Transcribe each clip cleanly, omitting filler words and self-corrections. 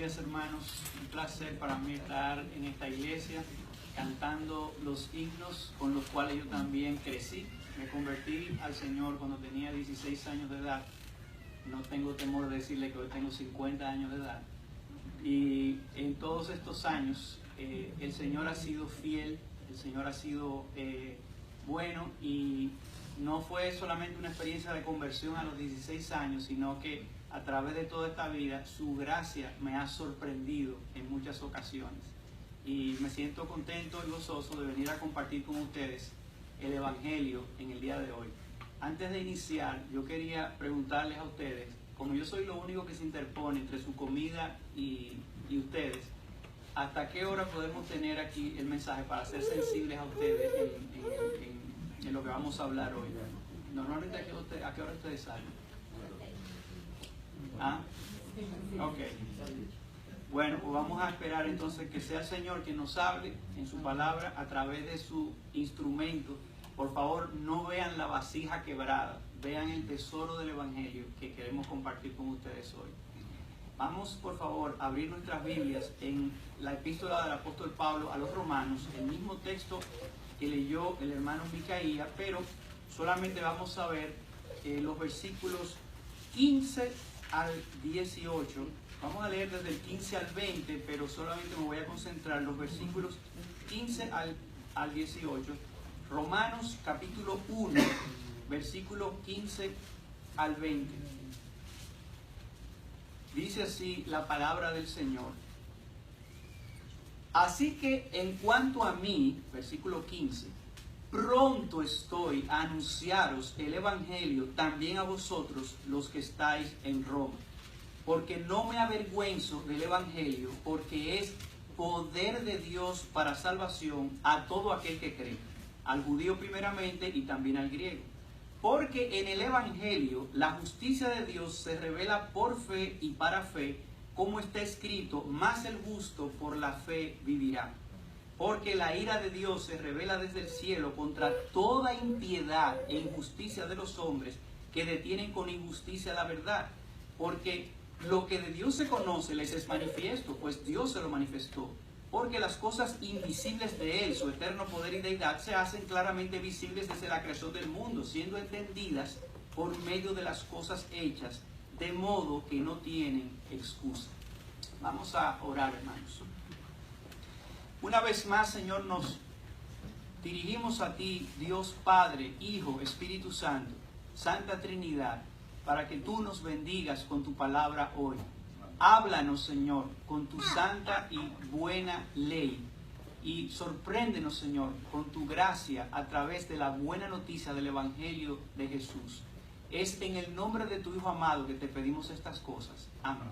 días, hermanos. Un placer para mí estar en esta iglesia cantando los himnos con los cuales yo también crecí. Me convertí al Señor cuando tenía 16 años de edad. No tengo temor de decirle que hoy tengo 50 años de edad. Y en todos estos años el Señor ha sido fiel, el Señor ha sido bueno, y no fue solamente una experiencia de conversión a los 16 años, sino que a través de toda esta vida su gracia me ha sorprendido en muchas ocasiones. Y me siento contento y gozoso de venir a compartir con ustedes el Evangelio en el día de hoy. Antes de iniciar, yo quería preguntarles a ustedes, como yo soy lo único que se interpone entre su comida y ustedes, ¿hasta qué hora podemos tener aquí el mensaje para ser sensibles a ustedes en lo que vamos a hablar hoy? Normalmente, ¿a qué hora ustedes salen? ¿Ah? Ok. Bueno, pues vamos a esperar entonces que sea el Señor quien nos hable en su palabra a través de su instrumento. Por favor, no vean la vasija quebrada, vean el tesoro del Evangelio que queremos compartir con ustedes hoy. Vamos, por favor, a abrir nuestras Biblias en la epístola del apóstol Pablo a los Romanos, el mismo texto que leyó el hermano Micaía, pero solamente vamos a ver los versículos 15 al 18. Vamos a leer desde el 15 al 20, pero solamente me voy a concentrar en los versículos 15 al 18. Romanos capítulo 1, versículo 15 al 20. Dice así la palabra del Señor. Así que en cuanto a mí, versículo 15, pronto estoy a anunciaros el Evangelio también a vosotros los que estáis en Roma. Porque no me avergüenzo del Evangelio, porque es poder de Dios para salvación a todo aquel que cree, al judío primeramente y también al griego. Porque en el Evangelio la justicia de Dios se revela por fe y para fe, como está escrito, mas el justo por la fe vivirá. Porque la ira de Dios se revela desde el cielo contra toda impiedad e injusticia de los hombres que detienen con injusticia la verdad. Porque lo que de Dios se conoce les es manifiesto, pues Dios se lo manifestó. Porque las cosas invisibles de Él, su eterno poder y deidad, se hacen claramente visibles desde la creación del mundo, siendo entendidas por medio de las cosas hechas, de modo que no tienen excusa. Vamos a orar, hermanos. Una vez más, Señor, nos dirigimos a ti, Dios Padre, Hijo, Espíritu Santo, Santa Trinidad, para que tú nos bendigas con tu palabra hoy. Háblanos, Señor, con tu santa y buena ley, y sorpréndenos, Señor, con tu gracia a través de la buena noticia del Evangelio de Jesús. Es en el nombre de tu Hijo amado que te pedimos estas cosas. Amén.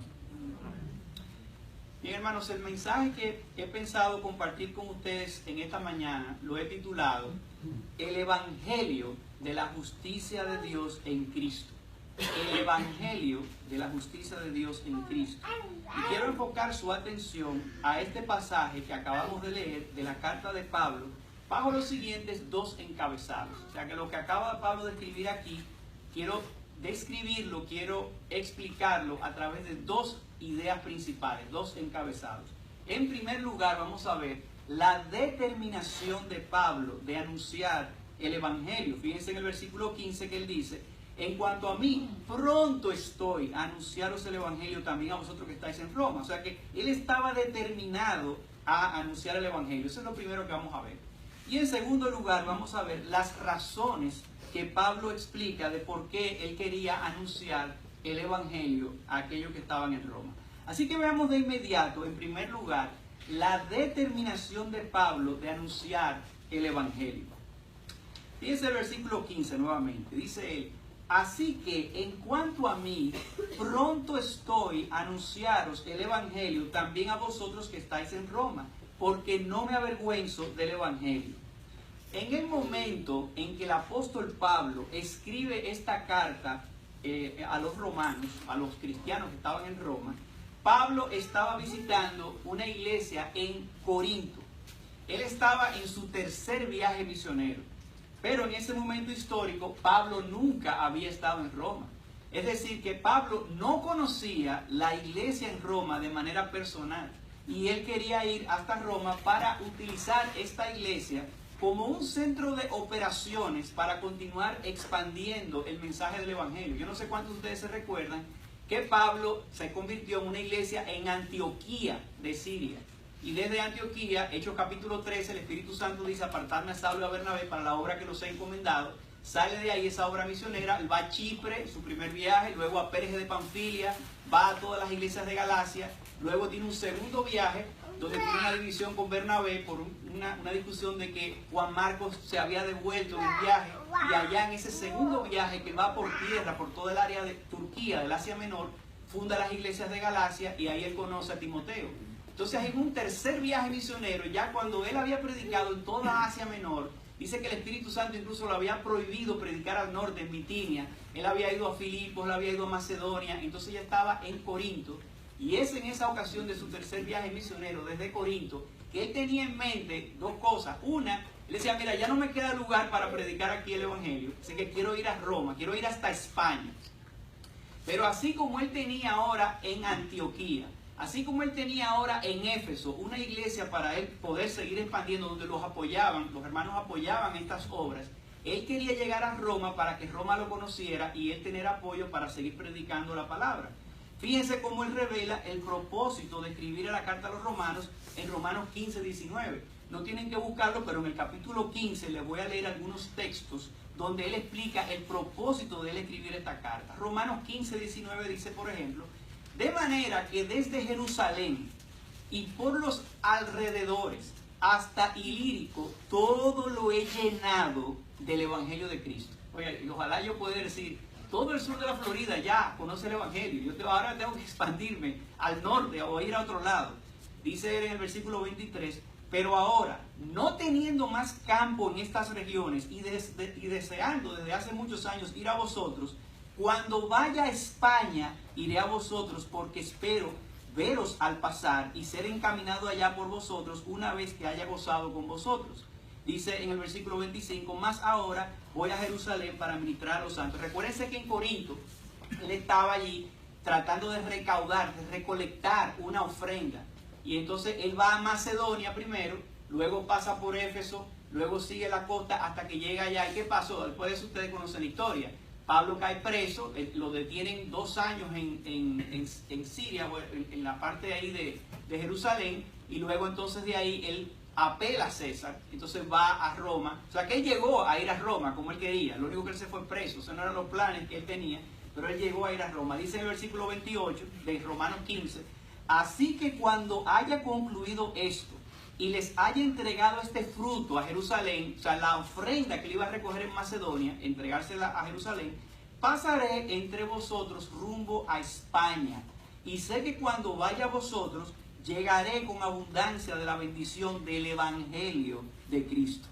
Bien, hermanos, el mensaje que he pensado compartir con ustedes en esta mañana lo he titulado El Evangelio de la Justicia de Dios en Cristo. El Evangelio de la Justicia de Dios en Cristo. Y quiero enfocar su atención a este pasaje que acabamos de leer de la carta de Pablo bajo los siguientes dos encabezados. O sea que lo que acaba Pablo de escribir aquí, quiero describirlo, quiero explicarlo a través de dos ideas principales, dos encabezados. En primer lugar, vamos a ver la determinación de Pablo de anunciar el Evangelio. Fíjense en el versículo 15 que él dice: en cuanto a mí, pronto estoy a anunciaros el Evangelio también a vosotros que estáis en Roma. O sea que él estaba determinado a anunciar el Evangelio. Eso es lo primero que vamos a ver. Y en segundo lugar, vamos a ver las razones que Pablo explica de por qué él quería anunciar el Evangelio a aquellos que estaban en Roma. Así que veamos de inmediato, en primer lugar, la determinación de Pablo de anunciar el Evangelio. Fíjense el versículo 15 nuevamente. Dice él: así que en cuanto a mí, pronto estoy a anunciaros el Evangelio también a vosotros que estáis en Roma, porque no me avergüenzo del Evangelio. En el momento en que el apóstol Pablo escribe esta carta a los romanos, a los cristianos que estaban en Roma, Pablo estaba visitando una iglesia en Corinto. Él estaba en su tercer viaje misionero. Pero en ese momento histórico, Pablo nunca había estado en Roma. Es decir, que Pablo no conocía la iglesia en Roma de manera personal y él quería ir hasta Roma para utilizar esta iglesia como un centro de operaciones para continuar expandiendo el mensaje del Evangelio. Yo no sé cuántos de ustedes se recuerdan que Pablo se convirtió en una iglesia en Antioquía de Siria. Y desde Antioquía, Hechos capítulo 13, el Espíritu Santo dice: apartarme a Saulo y a Bernabé para la obra que los he encomendado. Sale de ahí esa obra misionera, va a Chipre, su primer viaje, luego a Pérez de Panfilia, va a todas las iglesias de Galacia, luego tiene un segundo viaje donde tiene una división con Bernabé por una discusión de que Juan Marcos se había devuelto del viaje, y allá en ese segundo viaje que va por tierra, por todo el área de Turquía, del Asia Menor, funda las iglesias de Galacia y ahí él conoce a Timoteo. Entonces en un tercer viaje misionero, ya cuando él había predicado en toda Asia Menor, dice que el Espíritu Santo incluso lo había prohibido predicar al norte, en Bitinia. Él había ido a Filipos, él había ido a Macedonia, entonces ya estaba en Corinto. Y es en esa ocasión de su tercer viaje misionero desde Corinto que él tenía en mente dos cosas. Una, él decía: mira, ya no me queda lugar para predicar aquí el Evangelio, así que quiero ir a Roma, quiero ir hasta España. Pero así como él tenía ahora en Antioquía, así como él tenía ahora en Éfeso una iglesia para él poder seguir expandiendo, donde los hermanos apoyaban estas obras, él quería llegar a Roma para que Roma lo conociera y él tener apoyo para seguir predicando la palabra. Fíjense cómo él revela el propósito de escribir la carta a los romanos en Romanos 15, 19. No tienen que buscarlo, pero en el capítulo 15 les voy a leer algunos textos donde él explica el propósito de él escribir esta carta. Romanos 15, 19 dice, por ejemplo: de manera que desde Jerusalén y por los alrededores hasta Ilírico, todo lo he llenado del Evangelio de Cristo. Oye, y ojalá yo pueda decir: todo el sur de la Florida ya conoce el Evangelio. Ahora tengo que expandirme al norte o ir a otro lado. Dice él en el versículo 23: pero ahora, no teniendo más campo en estas regiones y deseando desde hace muchos años ir a vosotros, cuando vaya a España iré a vosotros, porque espero veros al pasar y ser encaminado allá por vosotros una vez que haya gozado con vosotros. Dice en el versículo 25: más ahora voy a Jerusalén para ministrar a los santos. Recuérdense que en Corinto él estaba allí tratando de recaudar, de recolectar una ofrenda. Y entonces él va a Macedonia primero, luego pasa por Éfeso, luego sigue la costa hasta que llega allá. ¿Y qué pasó? Después de eso ustedes conocen la historia. Pablo cae preso, lo detienen 2 años en Siria, en la parte ahí de Jerusalén, y luego entonces de ahí él apela a César, entonces va a Roma. O sea que él llegó a ir a Roma como él quería, lo único que él se fue preso, o sea, no eran los planes que él tenía, pero él llegó a ir a Roma. Dice en el versículo 28 de Romanos 15: así que cuando haya concluido esto y les haya entregado este fruto a Jerusalén, o sea, la ofrenda que le iba a recoger en Macedonia, entregársela a Jerusalén, pasaré entre vosotros rumbo a España. Y sé que cuando vaya a vosotros, llegaré con abundancia de la bendición del Evangelio de Cristo.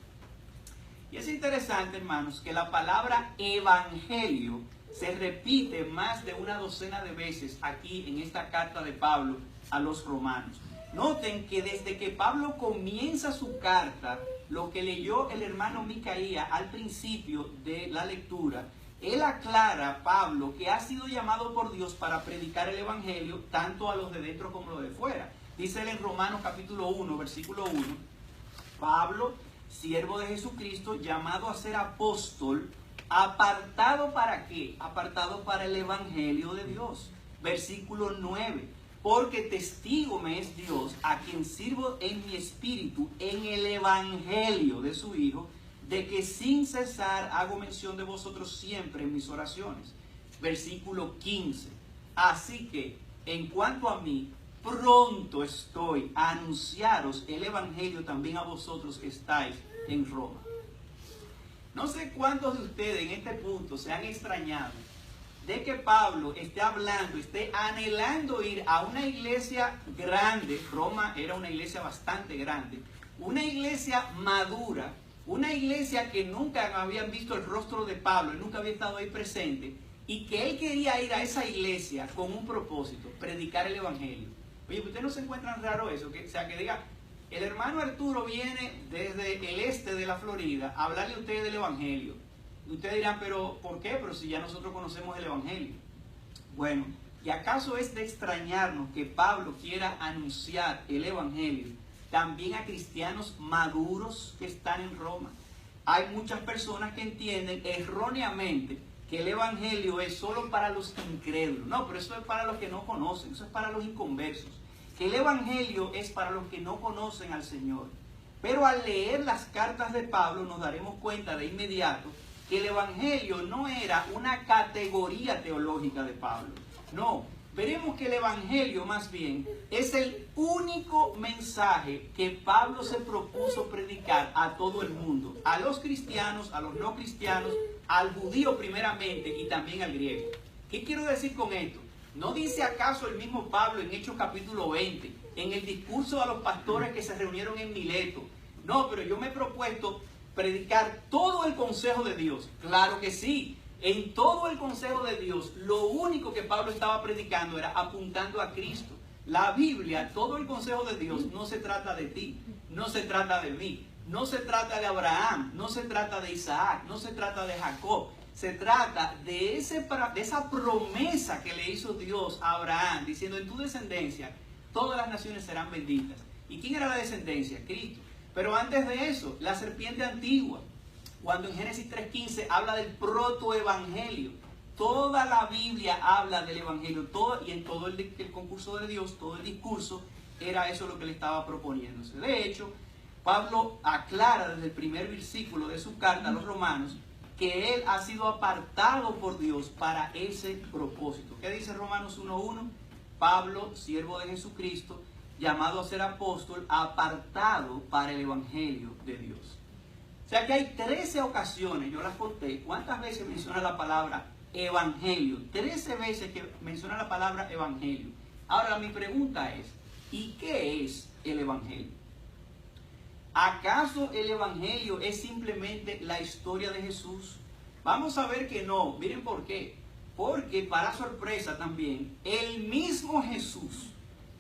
Y es interesante, hermanos, que la palabra Evangelio se repite más de una docena de veces aquí en esta carta de Pablo a los romanos. Noten que desde que Pablo comienza su carta, lo que leyó el hermano Micaía al principio de la lectura, él aclara, Pablo, que ha sido llamado por Dios para predicar el Evangelio tanto a los de dentro como a los de fuera. Dice él en Romanos capítulo 1, versículo 1, Pablo, siervo de Jesucristo, llamado a ser apóstol, apartado ¿para qué? Apartado para el Evangelio de Dios. Versículo 9, porque testigo me es Dios, a quien sirvo en mi espíritu, en el Evangelio de su Hijo, de que sin cesar hago mención de vosotros siempre en mis oraciones. Versículo 15, así que en cuanto a mí, pronto estoy a anunciaros el Evangelio también a vosotros que estáis en Roma. No sé cuántos de ustedes en este punto se han extrañado de que Pablo esté hablando, esté anhelando ir a una iglesia grande. Roma era una iglesia bastante grande, una iglesia madura, una iglesia que nunca habían visto el rostro de Pablo, él nunca había estado ahí presente, y que él quería ir a esa iglesia con un propósito: predicar el Evangelio. Oye, ¿ustedes no se encuentran raro eso? O sea, que diga, el hermano Arturo viene desde el este de la Florida a hablarle a ustedes del Evangelio. Y ustedes dirán, pero ¿por qué? Pero si ya nosotros conocemos el Evangelio. Bueno, ¿y acaso es de extrañarnos que Pablo quiera anunciar el Evangelio también a cristianos maduros que están en Roma? Hay muchas personas que entienden erróneamente que el Evangelio es solo para los incrédulos. No, pero eso es para los que no conocen, eso es para los inconversos. Que el Evangelio es para los que no conocen al Señor. Pero al leer las cartas de Pablo nos daremos cuenta de inmediato que el Evangelio no era una categoría teológica de Pablo. No, veremos que el Evangelio más bien es el único mensaje que Pablo se propuso predicar a todo el mundo, a los cristianos, a los no cristianos, al judío primeramente y también al griego. ¿Qué quiero decir con esto? ¿No dice acaso el mismo Pablo en Hechos capítulo 20, en el discurso a los pastores que se reunieron en Mileto? No, pero yo me he propuesto predicar todo el consejo de Dios. Claro que sí. En todo el consejo de Dios, lo único que Pablo estaba predicando era apuntando a Cristo. La Biblia, todo el consejo de Dios, no se trata de ti, no se trata de mí, no se trata de Abraham, no se trata de Isaac, no se trata de Jacob. Se trata de esa promesa que le hizo Dios a Abraham, diciendo: en tu descendencia todas las naciones serán benditas. ¿Y quién era la descendencia? Cristo. Pero antes de eso, la serpiente antigua, cuando en Génesis 3:15 habla del protoevangelio. Toda la Biblia habla del evangelio, y en todo el concurso de Dios, todo el discurso, era eso lo que le estaba proponiéndose. De hecho, Pablo aclara desde el primer versículo de su carta a los romanos que él ha sido apartado por Dios para ese propósito. ¿Qué dice Romanos 1:1? Pablo, siervo de Jesucristo, llamado a ser apóstol, apartado para el evangelio de Dios. O sea que hay 13 ocasiones, yo las conté, ¿cuántas veces menciona la palabra evangelio? 13 veces que menciona la palabra evangelio. Ahora mi pregunta es, ¿y qué es el evangelio? ¿Acaso el evangelio es simplemente la historia de Jesús? Vamos a ver que no. Miren por qué. Porque, para sorpresa también, el mismo Jesús,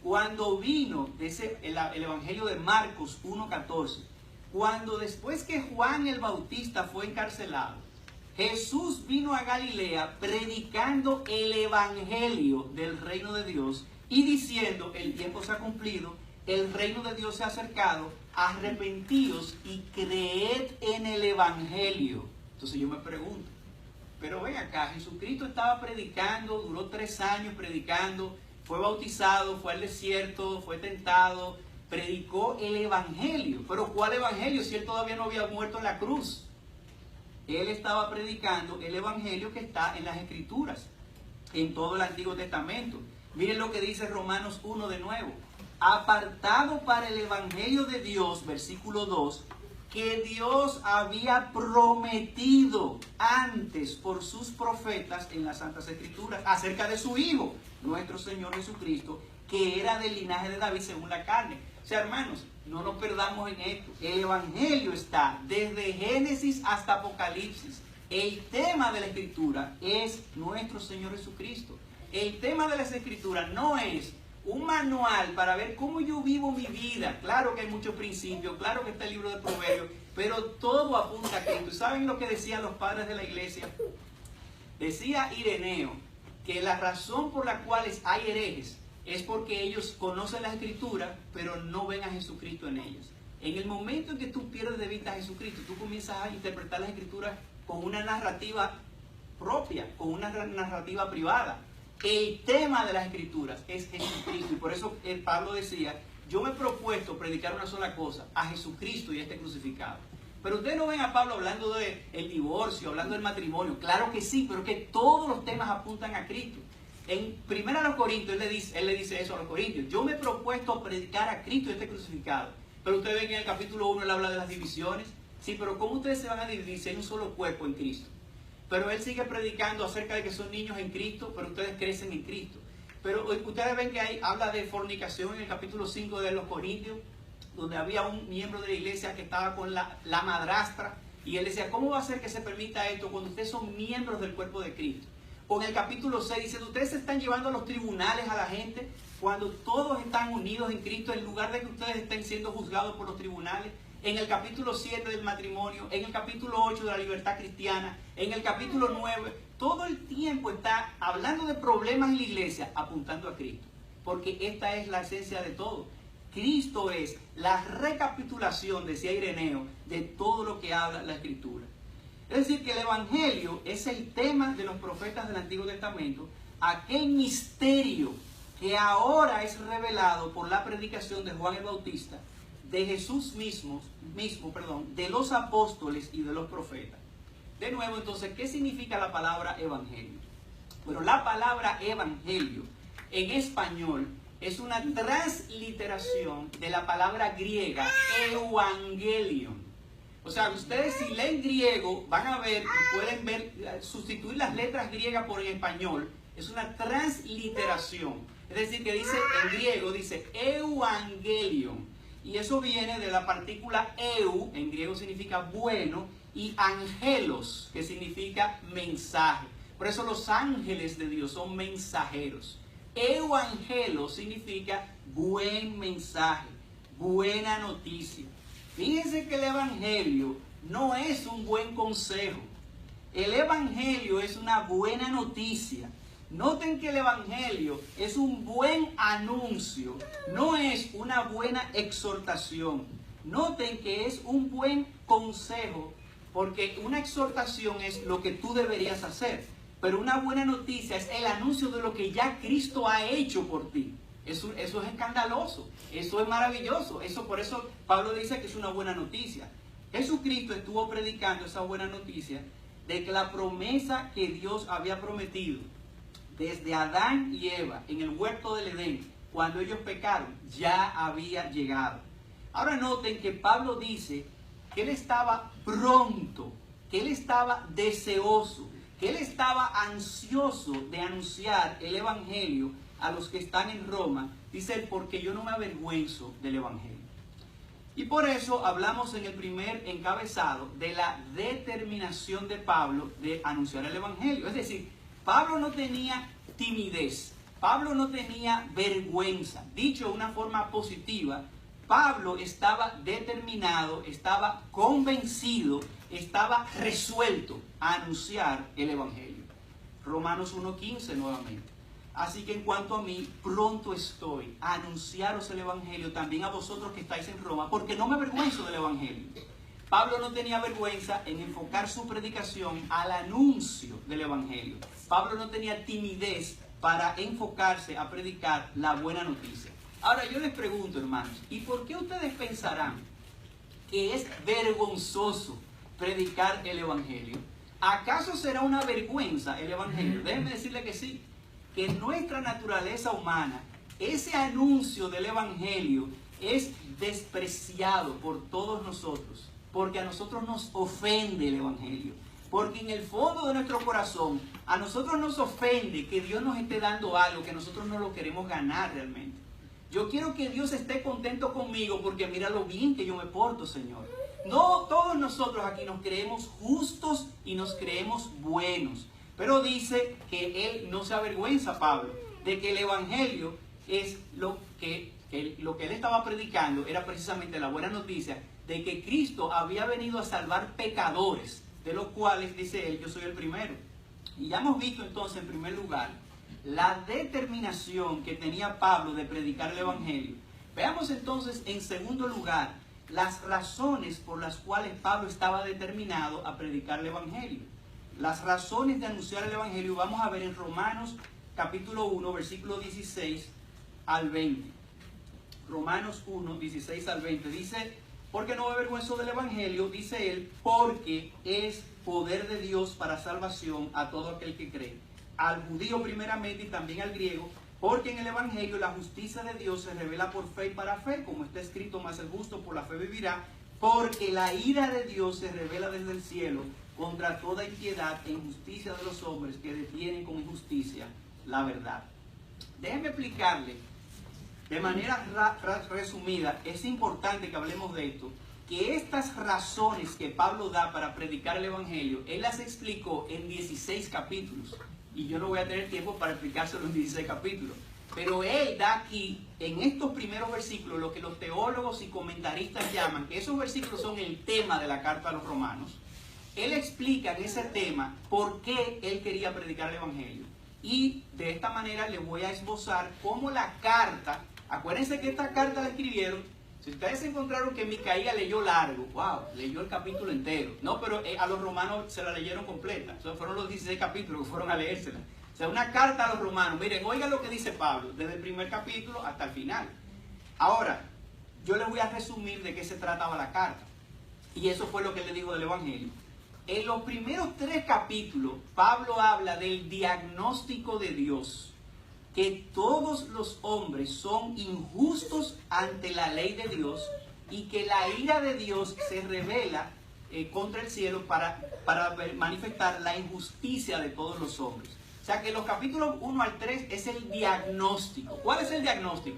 cuando vino, el evangelio de Marcos 1:14, cuando después que Juan el Bautista fue encarcelado, Jesús vino a Galilea predicando el evangelio del reino de Dios y diciendo: el tiempo se ha cumplido, el reino de Dios se ha acercado, arrepentíos y creed en el evangelio. Entonces yo me pregunto, pero ven acá, Jesucristo estaba predicando, duró 3 años predicando, fue bautizado, fue al desierto, fue tentado, predicó el evangelio. Pero ¿cuál evangelio si él todavía no había muerto en la cruz? Él estaba predicando el evangelio que está en las Escrituras, en todo el Antiguo Testamento. Miren lo que dice Romanos 1 de nuevo: apartado para el evangelio de Dios, versículo 2, que Dios había prometido antes por sus profetas en las Santas Escrituras acerca de su Hijo, nuestro Señor Jesucristo, que era del linaje de David según la carne. O sea, hermanos, no nos perdamos en esto. El evangelio está desde Génesis hasta Apocalipsis. El tema de la Escritura es nuestro Señor Jesucristo. El tema de las Escrituras no es un manual para ver cómo yo vivo mi vida. Claro que hay muchos principios, claro que está el libro de Proverbios, pero todo apunta a Cristo. ¿Saben lo que decían los padres de la iglesia? Decía Ireneo que la razón por la cual hay herejes es porque ellos conocen la Escritura, pero no ven a Jesucristo en ellas. En el momento en que tú pierdes de vista a Jesucristo, tú comienzas a interpretar las Escrituras con una narrativa propia, con una narrativa privada. El tema de las Escrituras es Jesucristo, y por eso Pablo decía: yo me he propuesto predicar una sola cosa, a Jesucristo y a este crucificado. Pero ustedes no ven a Pablo hablando del divorcio, hablando del matrimonio. Claro que sí, pero que todos los temas apuntan a Cristo. En 1 Corintios él le dice eso a los corintios: yo me he propuesto predicar a Cristo y a este crucificado. Pero ustedes ven en el capítulo 1 él habla de las divisiones. Sí, pero ¿cómo ustedes se van a dividir si hay un solo cuerpo en Cristo? Pero él sigue predicando acerca de que son niños en Cristo, pero ustedes crecen en Cristo. Pero ustedes ven que ahí habla de fornicación en el capítulo 5 de los Corintios, donde había un miembro de la iglesia que estaba con la madrastra, y él decía: ¿cómo va a ser que se permita esto cuando ustedes son miembros del cuerpo de Cristo? O en el capítulo 6 dice: ustedes se están llevando a los tribunales a la gente cuando todos están unidos en Cristo, en lugar de que ustedes estén siendo juzgados por los tribunales. en el capítulo 7 del matrimonio, en el capítulo 8 de la libertad cristiana, en el capítulo 9, todo el tiempo está hablando de problemas en la iglesia, apuntando a Cristo. Porque esta es la esencia de todo. Cristo es la recapitulación, decía Ireneo, de todo lo que habla la Escritura. Es decir, que el Evangelio es el tema de los profetas del Antiguo Testamento, aquel misterio que ahora es revelado por la predicación de Juan el Bautista, de Jesús mismo, de los apóstoles y de los profetas. De nuevo, entonces, ¿qué significa la palabra evangelio? Bueno, la palabra evangelio en español es una transliteración de la palabra griega evangelion. O sea, ustedes si leen griego van a ver y pueden ver, sustituir las letras griegas por en español, es una transliteración. Es decir, que dice en griego, dice evangelion. Y eso viene de la partícula eu, en griego significa bueno, y angelos, que significa mensaje. Por eso los ángeles de Dios son mensajeros. Evangelo significa buen mensaje, buena noticia. Fíjense que el evangelio no es un buen consejo. El evangelio es una buena noticia. Noten que el evangelio es un buen anuncio, no es una buena exhortación. Noten que es un buen consejo, porque una exhortación es lo que tú deberías hacer, pero una buena noticia es el anuncio de lo que ya Cristo ha hecho por ti. Eso es escandaloso, eso es maravilloso, por eso Pablo dice que es una buena noticia. Jesucristo estuvo predicando esa buena noticia de que la promesa que Dios había prometido desde Adán y Eva en el huerto del Edén, cuando ellos pecaron, ya había llegado. Ahora noten que Pablo dice que él estaba pronto, que él estaba deseoso, que él estaba ansioso de anunciar el evangelio a los que están en Roma. Dice él, porque yo no me avergüenzo del evangelio. Y por eso hablamos en el primer encabezado de la determinación de Pablo de anunciar el evangelio. Es decir, Pablo no tenía timidez, Pablo no tenía vergüenza. Dicho de una forma positiva, Pablo estaba determinado, estaba convencido, estaba resuelto a anunciar el evangelio. Romanos 1:15 nuevamente. Así que en cuanto a mí, pronto estoy a anunciaros el evangelio también a vosotros que estáis en Roma, porque no me avergüenzo del evangelio. Pablo no tenía vergüenza en enfocar su predicación al anuncio del evangelio. Pablo no tenía timidez para enfocarse a predicar la buena noticia. Ahora yo les pregunto, hermanos, ¿y por qué ustedes pensarán que es vergonzoso predicar el evangelio? ¿Acaso será una vergüenza el evangelio? Déjenme decirle que sí, que en nuestra naturaleza humana, ese anuncio del evangelio es despreciado por todos nosotros, porque a nosotros nos ofende el evangelio. Porque en el fondo de nuestro corazón, a nosotros nos ofende que Dios nos esté dando algo que nosotros no lo queremos ganar realmente. Yo quiero que Dios esté contento conmigo porque mira lo bien que yo me porto, Señor. No todos nosotros aquí nos creemos justos y nos creemos buenos. Pero dice que él no se avergüenza, Pablo, de que el evangelio es lo que él estaba predicando, era precisamente la buena noticia de que Cristo había venido a salvar pecadores, de los cuales, dice él, yo soy el primero. Y ya hemos visto entonces, en primer lugar, la determinación que tenía Pablo de predicar el evangelio. Veamos entonces, en segundo lugar, las razones por las cuales Pablo estaba determinado a predicar el evangelio. Las razones de anunciar el evangelio vamos a ver en Romanos capítulo 1, versículo 16 al 20. Romanos 1, 16 al 20 dice: porque no me avergüenzo del evangelio, dice él, porque es poder de Dios para salvación a todo aquel que cree, al judío primeramente y también al griego, porque en el evangelio la justicia de Dios se revela por fe y para fe, como está escrito, mas el justo por la fe vivirá, porque la ira de Dios se revela desde el cielo contra toda impiedad e injusticia de los hombres que detienen con injusticia la verdad. Déjenme explicarle de manera resumida, es importante que hablemos de esto, que estas razones que Pablo da para predicar el evangelio, él las explicó en 16 capítulos. Y yo no voy a tener tiempo para explicárselo en 16 capítulos. Pero él da aquí, en estos primeros versículos, lo que los teólogos y comentaristas llaman, que esos versículos son el tema de la carta a los romanos. Él explica en ese tema por qué él quería predicar el Evangelio. Y de esta manera le voy a esbozar cómo la carta, acuérdense que esta carta la escribieron, si ustedes se encontraron que Micaía leyó largo, wow, leyó el capítulo entero. No, pero a los romanos se la leyeron completa. O sea, fueron los 16 capítulos que fueron a leérsela. O sea, una carta a los romanos. Miren, oigan lo que dice Pablo, desde el primer capítulo hasta el final. Ahora, yo les voy a resumir de qué se trataba la carta. Y eso fue lo que él le dijo del Evangelio. En los primeros 3 capítulos, Pablo habla del diagnóstico de Dios, que todos los hombres son injustos ante la ley de Dios y que la ira de Dios se revela contra el cielo para manifestar la injusticia de todos los hombres. O sea que los capítulos 1 al 3 es el diagnóstico. ¿Cuál es el diagnóstico?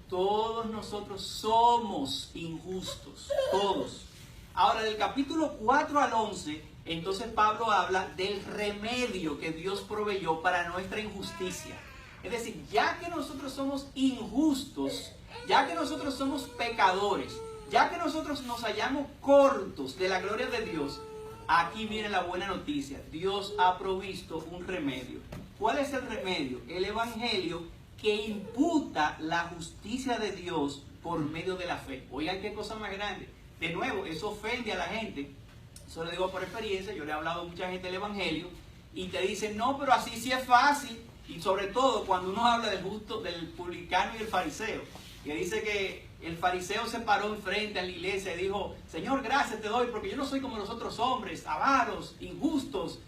Todos nosotros somos injustos, todos. Ahora, del capítulo 4 al 11, entonces Pablo habla del remedio que Dios proveyó para nuestra injusticia. Es decir, ya que nosotros somos injustos, ya que nosotros somos pecadores, ya que nosotros nos hallamos cortos de la gloria de Dios, aquí viene la buena noticia. Dios ha provisto un remedio. ¿Cuál es el remedio? El Evangelio que imputa la justicia de Dios por medio de la fe. Oigan qué cosa más grande. De nuevo, eso ofende a la gente. Eso lo digo por experiencia. Yo le he hablado a mucha gente del Evangelio y te dicen, no, pero así sí es fácil. Y sobre todo cuando uno habla del justo, del publicano y el fariseo, que dice que el fariseo se paró enfrente a la iglesia y dijo, Señor, gracias te doy, porque yo no soy como los otros hombres, avaros, injustos,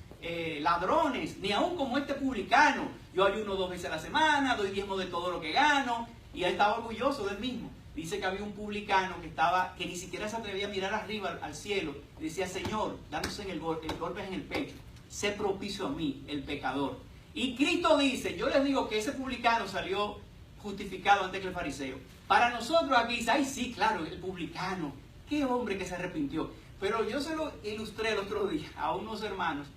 ladrones, ni aún como este publicano. Yo ayuno 2 veces a la semana, doy diezmo de todo lo que gano, y él estaba orgulloso del mismo. Dice que había un publicano que ni siquiera se atrevía a mirar arriba al cielo, y decía, Señor, dándose el golpe en el pecho, sé propicio a mí, el pecador. Y Cristo dice, yo les digo que ese publicano salió justificado antes que el fariseo. Para nosotros aquí dice, ay sí, claro, el publicano, qué hombre que se arrepintió. Pero yo se lo ilustré el otro día a unos hermanos.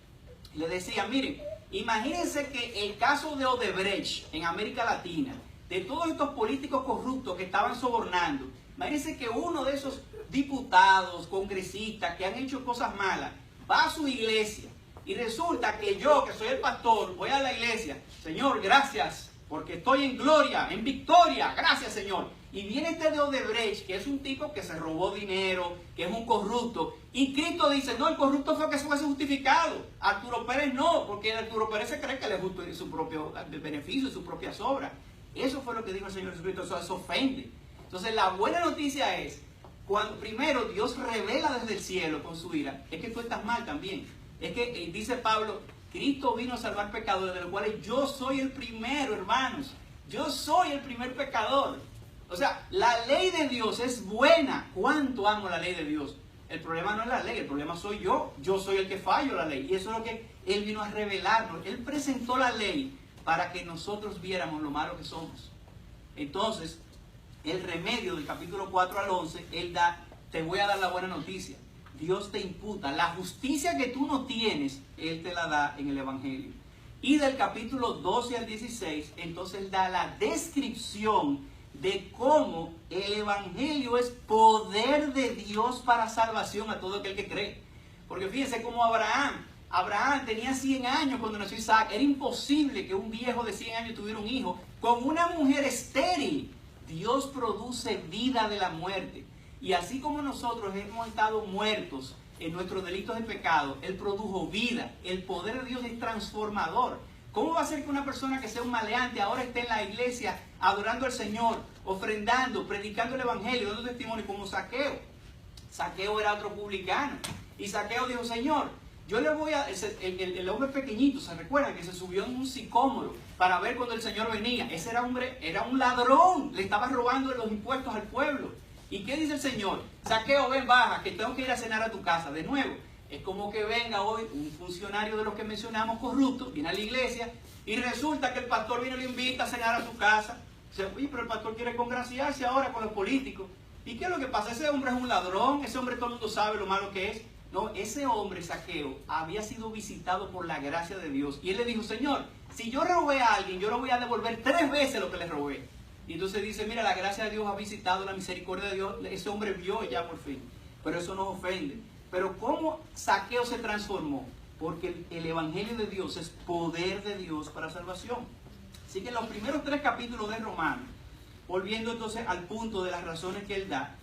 Le decía, miren, imagínense que el caso de Odebrecht en América Latina, de todos estos políticos corruptos que estaban sobornando, imagínense que uno de esos diputados, congresistas que han hecho cosas malas, va a su iglesia. Y resulta que yo, que soy el pastor, voy a la iglesia. Señor, gracias, porque estoy en gloria, en victoria. Gracias, Señor. Y viene este de Odebrecht, que es un tipo que se robó dinero, que es un corrupto. Y Cristo dice, no, el corrupto fue que se fuese justificado. Arturo Pérez no, porque Arturo Pérez se cree que le es justo en su propio beneficio, en sus propias obras. Eso fue lo que dijo el Señor Jesucristo, eso ofende. Entonces la buena noticia es, cuando primero Dios revela desde el cielo con su ira, es que tú estás mal también. Es que dice Pablo, Cristo vino a salvar pecadores, de los cuales yo soy el primero, hermanos. Yo soy el primer pecador. O sea, la ley de Dios es buena. ¿Cuánto amo la ley de Dios? El problema no es la ley, el problema soy yo. Yo soy el que fallo la ley. Y eso es lo que Él vino a revelarnos. Él presentó la ley para que nosotros viéramos lo malo que somos. Entonces, el remedio del capítulo 4 al 11, Él da, te voy a dar la buena noticia. Dios te imputa la justicia que tú no tienes, Él te la da en el Evangelio. Y del capítulo 12 al 16, entonces Él da la descripción de cómo el Evangelio es poder de Dios para salvación a todo aquel que cree. Porque fíjense cómo Abraham tenía 100 años cuando nació Isaac. Era imposible que un viejo de 100 años tuviera un hijo. Con una mujer estéril, Dios produce vida de la muerte. Y así como nosotros hemos estado muertos en nuestros delitos de pecado, Él produjo vida. El poder de Dios es transformador. ¿Cómo va a ser que una persona que sea un maleante ahora esté en la iglesia adorando al Señor, ofrendando, predicando el Evangelio, dando testimonio como Zaqueo? Zaqueo era otro publicano. Y Zaqueo dijo, Señor, yo le voy a... El hombre pequeñito, ¿se recuerdan? Que se subió en un sicómoro para ver cuando el Señor venía. Ese hombre era un ladrón, le estaba robando los impuestos al pueblo. ¿Y qué dice el Señor? Zaqueo, ven, baja, que tengo que ir a cenar a tu casa. De nuevo, es como que venga hoy un funcionario de los que mencionamos corrupto, viene a la iglesia y resulta que el pastor viene y lo invita a cenar a su casa. Dice, oye, pero el pastor quiere congraciarse ahora con los políticos. ¿Y qué es lo que pasa? Ese hombre es un ladrón, ese hombre todo el mundo sabe lo malo que es. No, ese hombre, Zaqueo, había sido visitado por la gracia de Dios. Y él le dijo, Señor, Si yo robé a alguien, yo le voy a devolver 3 veces lo que le robé. Y entonces dice, mira, la gracia de Dios ha visitado, la misericordia de Dios, ese hombre vio ya por fin. Pero eso nos ofende. Pero ¿cómo Zaqueo se transformó? Porque el evangelio de Dios es poder de Dios para salvación. Así que en los primeros 3 capítulos de Romanos, volviendo entonces al punto de las razones que él da,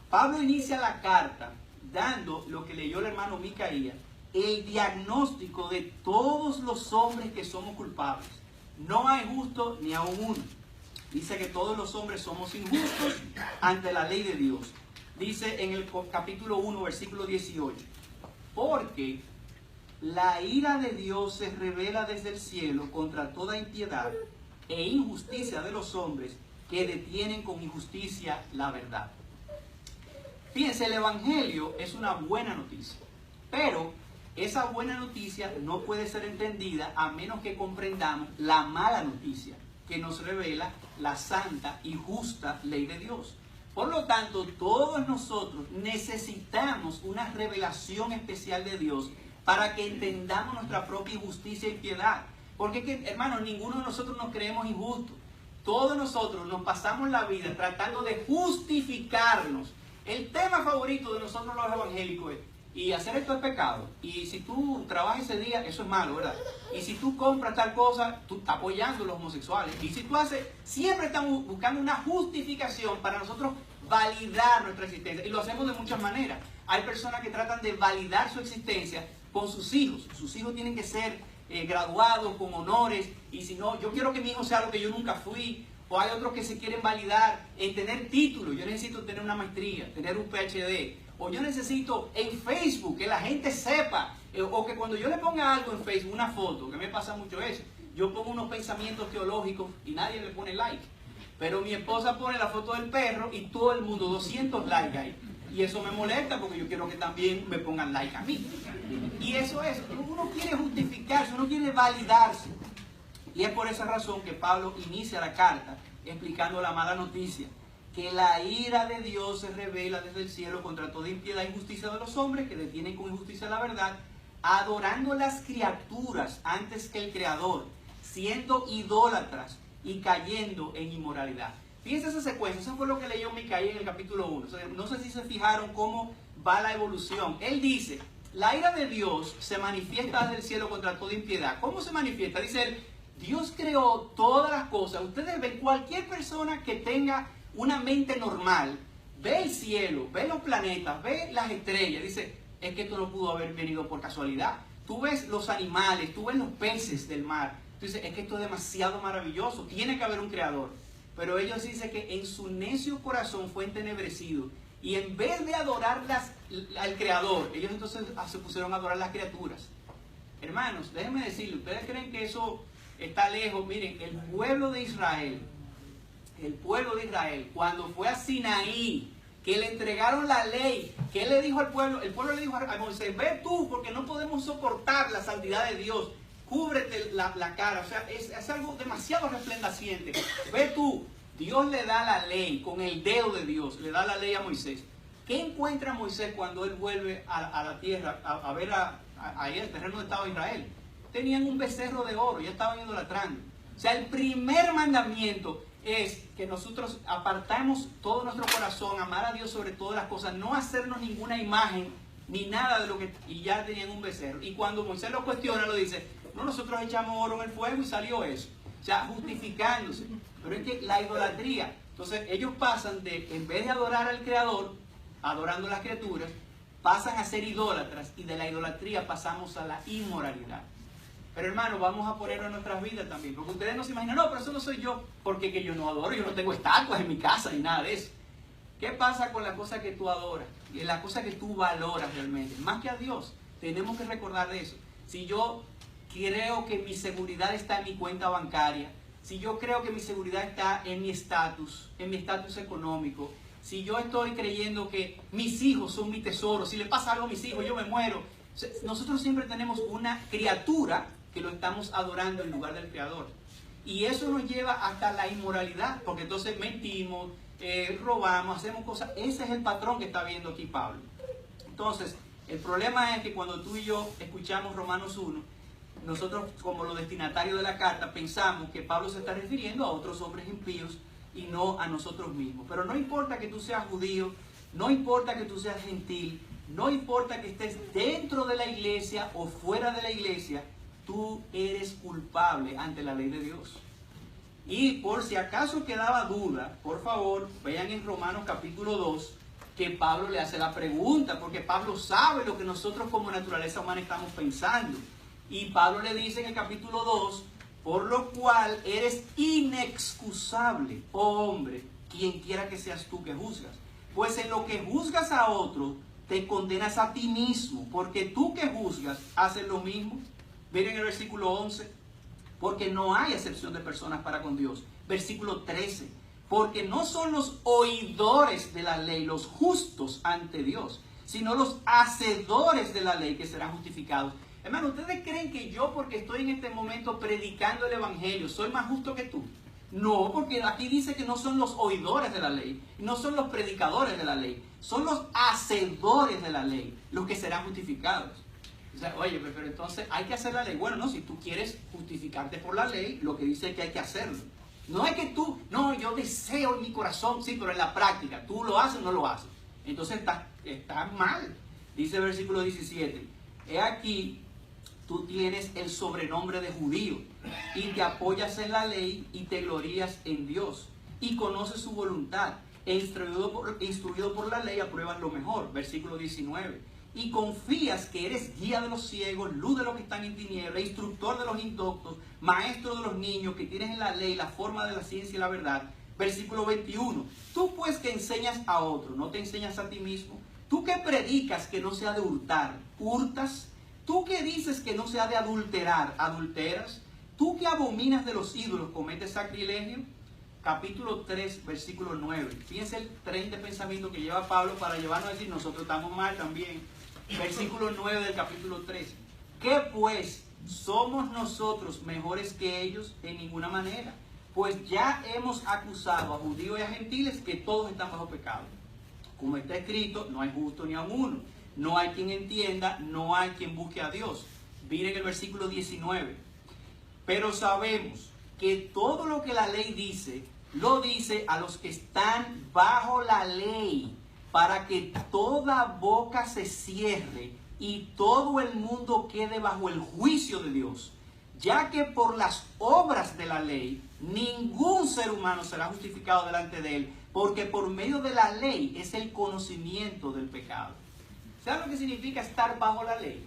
Pablo inicia la carta dando lo que leyó el hermano Micaías, el diagnóstico de todos los hombres que somos culpables. No hay justo ni aun uno. Dice que todos los hombres somos injustos ante la ley de Dios. Dice en el capítulo 1, versículo 18, porque la ira de Dios se revela desde el cielo contra toda impiedad e injusticia de los hombres que detienen con injusticia la verdad. Fíjense, el evangelio es una buena noticia, pero esa buena noticia no puede ser entendida a menos que comprendamos la mala noticia que nos revela la santa y justa ley de Dios. Por lo tanto, todos nosotros necesitamos una revelación especial de Dios para que entendamos nuestra propia injusticia y piedad. Porque, hermanos, ninguno de nosotros nos creemos injustos. Todos nosotros nos pasamos la vida tratando de justificarnos. El tema favorito de nosotros los evangélicos es, y hacer esto es pecado. Y si tú trabajas ese día, eso es malo, ¿verdad? Y si tú compras tal cosa, tú estás apoyando a los homosexuales. Y si tú haces, siempre estamos buscando una justificación para nosotros validar nuestra existencia. Y lo hacemos de muchas maneras. Hay personas que tratan de validar su existencia con sus hijos. Sus hijos tienen que ser graduados con honores. Y si no, yo quiero que mi hijo sea lo que yo nunca fui. O hay otros que se quieren validar en tener títulos. Yo necesito tener una maestría, tener un PhD. O yo necesito en Facebook que la gente sepa, o que cuando yo le ponga algo en Facebook, una foto, que me pasa mucho eso, yo pongo unos pensamientos teológicos y nadie le pone like. Pero mi esposa pone la foto del perro y todo el mundo, 200 likes ahí. Y eso me molesta porque yo quiero que también me pongan like a mí. Y eso es, uno quiere justificarse, uno quiere validarse. Y es por esa razón que Pablo inicia la carta explicando la mala noticia. Que la ira de Dios se revela desde el cielo contra toda impiedad e injusticia de los hombres que detienen con injusticia la verdad, adorando las criaturas antes que el Creador, siendo idólatras y cayendo en inmoralidad. Fíjense esa secuencia, eso fue lo que leyó Micaías en el capítulo 1. O sea, no sé si se fijaron cómo va la evolución. Él dice, la ira de Dios se manifiesta desde el cielo contra toda impiedad. ¿Cómo se manifiesta? Dice él, Dios creó todas las cosas. Ustedes ven, cualquier persona que tenga una mente normal, ve el cielo, ve los planetas, ve las estrellas, dice, es que esto no pudo haber venido por casualidad. Tú ves los animales, tú ves los peces del mar, tú dices, es que esto es demasiado maravilloso, tiene que haber un creador. Pero ellos dicen que en su necio corazón fue entenebrecido, y en vez de adorar al creador, ellos entonces se pusieron a adorar las criaturas. Hermanos, déjenme decirles, ¿ustedes creen que eso está lejos? Miren, el pueblo de Israel, cuando fue a Sinaí, que le entregaron la ley, que él le dijo al pueblo, el pueblo le dijo a Moisés, ve tú, porque no podemos soportar la santidad de Dios, cúbrete la cara, o sea, es algo demasiado resplandeciente, ve tú. Dios le da la ley, con el dedo de Dios, le da la ley a Moisés. ¿Qué encuentra Moisés cuando él vuelve a la tierra, a ver ahí el terreno donde estaba Israel? Tenían un becerro de oro, ya estaban idolatrando. O sea, el primer mandamiento es que nosotros apartamos todo nuestro corazón, amar a Dios sobre todas las cosas, no hacernos ninguna imagen, ni nada de lo que... Y ya tenían un becerro. Y cuando Moisés lo cuestiona, lo dice, no, nosotros echamos oro en el fuego y salió eso. O sea, justificándose. Pero es que la idolatría, entonces ellos pasan de, en vez de adorar al Creador, adorando las criaturas, pasan a ser idólatras, y de la idolatría pasamos a la inmoralidad. Pero hermano, vamos a ponerlo en nuestras vidas también, porque ustedes no se imaginan, no, pero eso no soy yo, porque que yo no adoro, yo no tengo estatuas en mi casa ni nada de eso. ¿Qué pasa con la cosa que tú adoras? Y la cosa que tú valoras realmente, más que a Dios. Tenemos que recordar de eso. Si yo creo que mi seguridad está en mi cuenta bancaria, si yo creo que mi seguridad está en mi estatus económico, si yo estoy creyendo que mis hijos son mi tesoro, si le pasa algo a mis hijos, yo me muero. Nosotros siempre tenemos una criatura que lo estamos adorando en lugar del Creador. Y eso nos lleva hasta la inmoralidad, porque entonces mentimos, robamos, hacemos cosas. Ese es el patrón que está viendo aquí Pablo. Entonces, el problema es que cuando tú y yo escuchamos Romanos 1, nosotros como los destinatarios de la carta pensamos que Pablo se está refiriendo a otros hombres impíos y no a nosotros mismos. Pero no importa que tú seas judío, no importa que tú seas gentil, no importa que estés dentro de la iglesia o fuera de la iglesia, tú eres culpable ante la ley de Dios. Y por si acaso quedaba duda, por favor, vean en Romanos capítulo 2, que Pablo le hace la pregunta, porque Pablo sabe lo que nosotros como naturaleza humana estamos pensando. Y Pablo le dice en el capítulo 2, por lo cual eres inexcusable, oh hombre, quien quiera que seas tú que juzgas. Pues en lo que juzgas a otro, te condenas a ti mismo, porque tú que juzgas haces lo mismo. Miren el versículo 11, porque no hay acepción de personas para con Dios. Versículo 13, porque no son los oidores de la ley los justos ante Dios, sino los hacedores de la ley que serán justificados. Hermano, ¿ustedes creen que yo, porque estoy en este momento predicando el evangelio, soy más justo que tú? No, porque aquí dice que no son los oidores de la ley, no son los predicadores de la ley, son los hacedores de la ley los que serán justificados. O sea, oye, pero entonces hay que hacer la ley. Bueno, no, si tú quieres justificarte por la ley, lo que dice es que hay que hacerlo. No es que tú, no, yo deseo en mi corazón, sí, pero en la práctica, tú lo haces o no lo haces. Entonces estás mal. Dice el versículo 17, he aquí, tú tienes el sobrenombre de judío y te apoyas en la ley y te glorías en Dios y conoces su voluntad e instruido por la ley apruebas lo mejor. Versículo 19, y confías que eres guía de los ciegos, luz de los que están en tinieblas, instructor de los indoctos, maestro de los niños, que tienes en la ley la forma de la ciencia y la verdad. Versículo 21, tú pues que enseñas a otro, no te enseñas a ti mismo. Tú que predicas que no sea de hurtar, hurtas. Tú que dices que no se ha de adulterar, adulteras. Tú que abominas de los ídolos, cometes sacrilegio. Capítulo 3, versículo 9. Fíjense el tren de pensamiento que lleva Pablo para llevarnos a decir, nosotros estamos mal también. Versículo 9 del capítulo 3. ¿Qué pues? ¿Somos nosotros mejores que ellos? En ninguna manera. Pues ya hemos acusado a judíos y a gentiles que todos están bajo pecado. Como está escrito, no hay justo ni a uno. No hay quien entienda, no hay quien busque a Dios. Miren el versículo 19. Pero sabemos que todo lo que la ley dice, lo dice a los que están bajo la ley, para que toda boca se cierre y todo el mundo quede bajo el juicio de Dios. Ya que por las obras de la ley, ningún ser humano será justificado delante de él, porque por medio de la ley es el conocimiento del pecado. ¿Sabes lo que significa estar bajo la ley?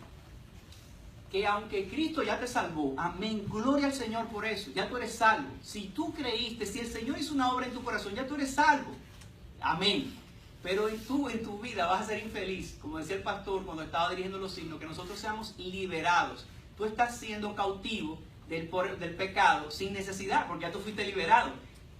Que aunque Cristo ya te salvó, amén, gloria al Señor por eso, ya tú eres salvo. Si tú creíste, si el Señor hizo una obra en tu corazón, ya tú eres salvo, amén. Pero en tu vida vas a ser infeliz, como decía el pastor cuando estaba dirigiendo los signos, que nosotros seamos liberados. Tú estás siendo cautivo del pecado sin necesidad, porque ya tú fuiste liberado.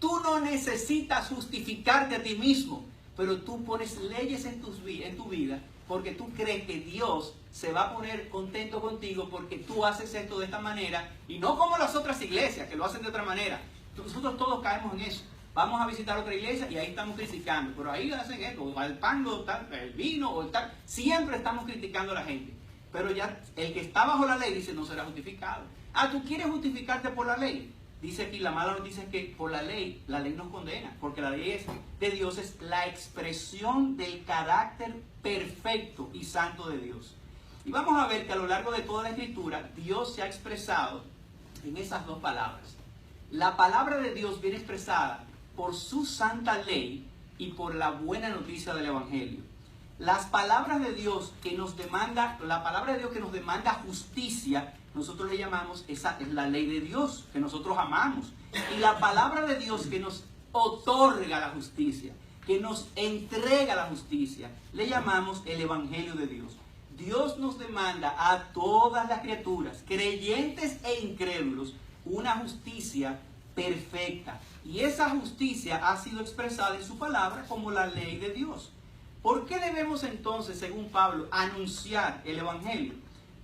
Tú no necesitas justificarte a ti mismo, pero tú pones leyes en tu vida porque tú crees que Dios se va a poner contento contigo porque tú haces esto de esta manera y no como las otras iglesias que lo hacen de otra manera. Nosotros todos caemos en eso. Vamos a visitar otra iglesia y ahí estamos criticando, pero ahí hacen esto, o el pan, o tal, el vino, o el tal. Siempre estamos criticando a la gente. Pero ya el que está bajo la ley dice no será justificado. Ah, ¿tú quieres justificarte por la ley? Dice aquí, la mala noticia es que por la ley nos condena, porque la ley de Dios es la expresión del carácter perfecto y santo de Dios. Y vamos a ver que a lo largo de toda la Escritura, Dios se ha expresado en esas dos palabras. La palabra de Dios viene expresada por su santa ley y por la buena noticia del Evangelio. Las palabras de Dios que nos demanda, la palabra de Dios que nos demanda justicia, nosotros le llamamos, esa es la ley de Dios que nosotros amamos. Y la palabra de Dios que nos otorga la justicia, que nos entrega la justicia, le llamamos el Evangelio de Dios. Dios nos demanda a todas las criaturas, creyentes e incrédulos, una justicia perfecta. Y esa justicia ha sido expresada en su palabra como la ley de Dios. ¿Por qué debemos entonces, según Pablo, anunciar el Evangelio?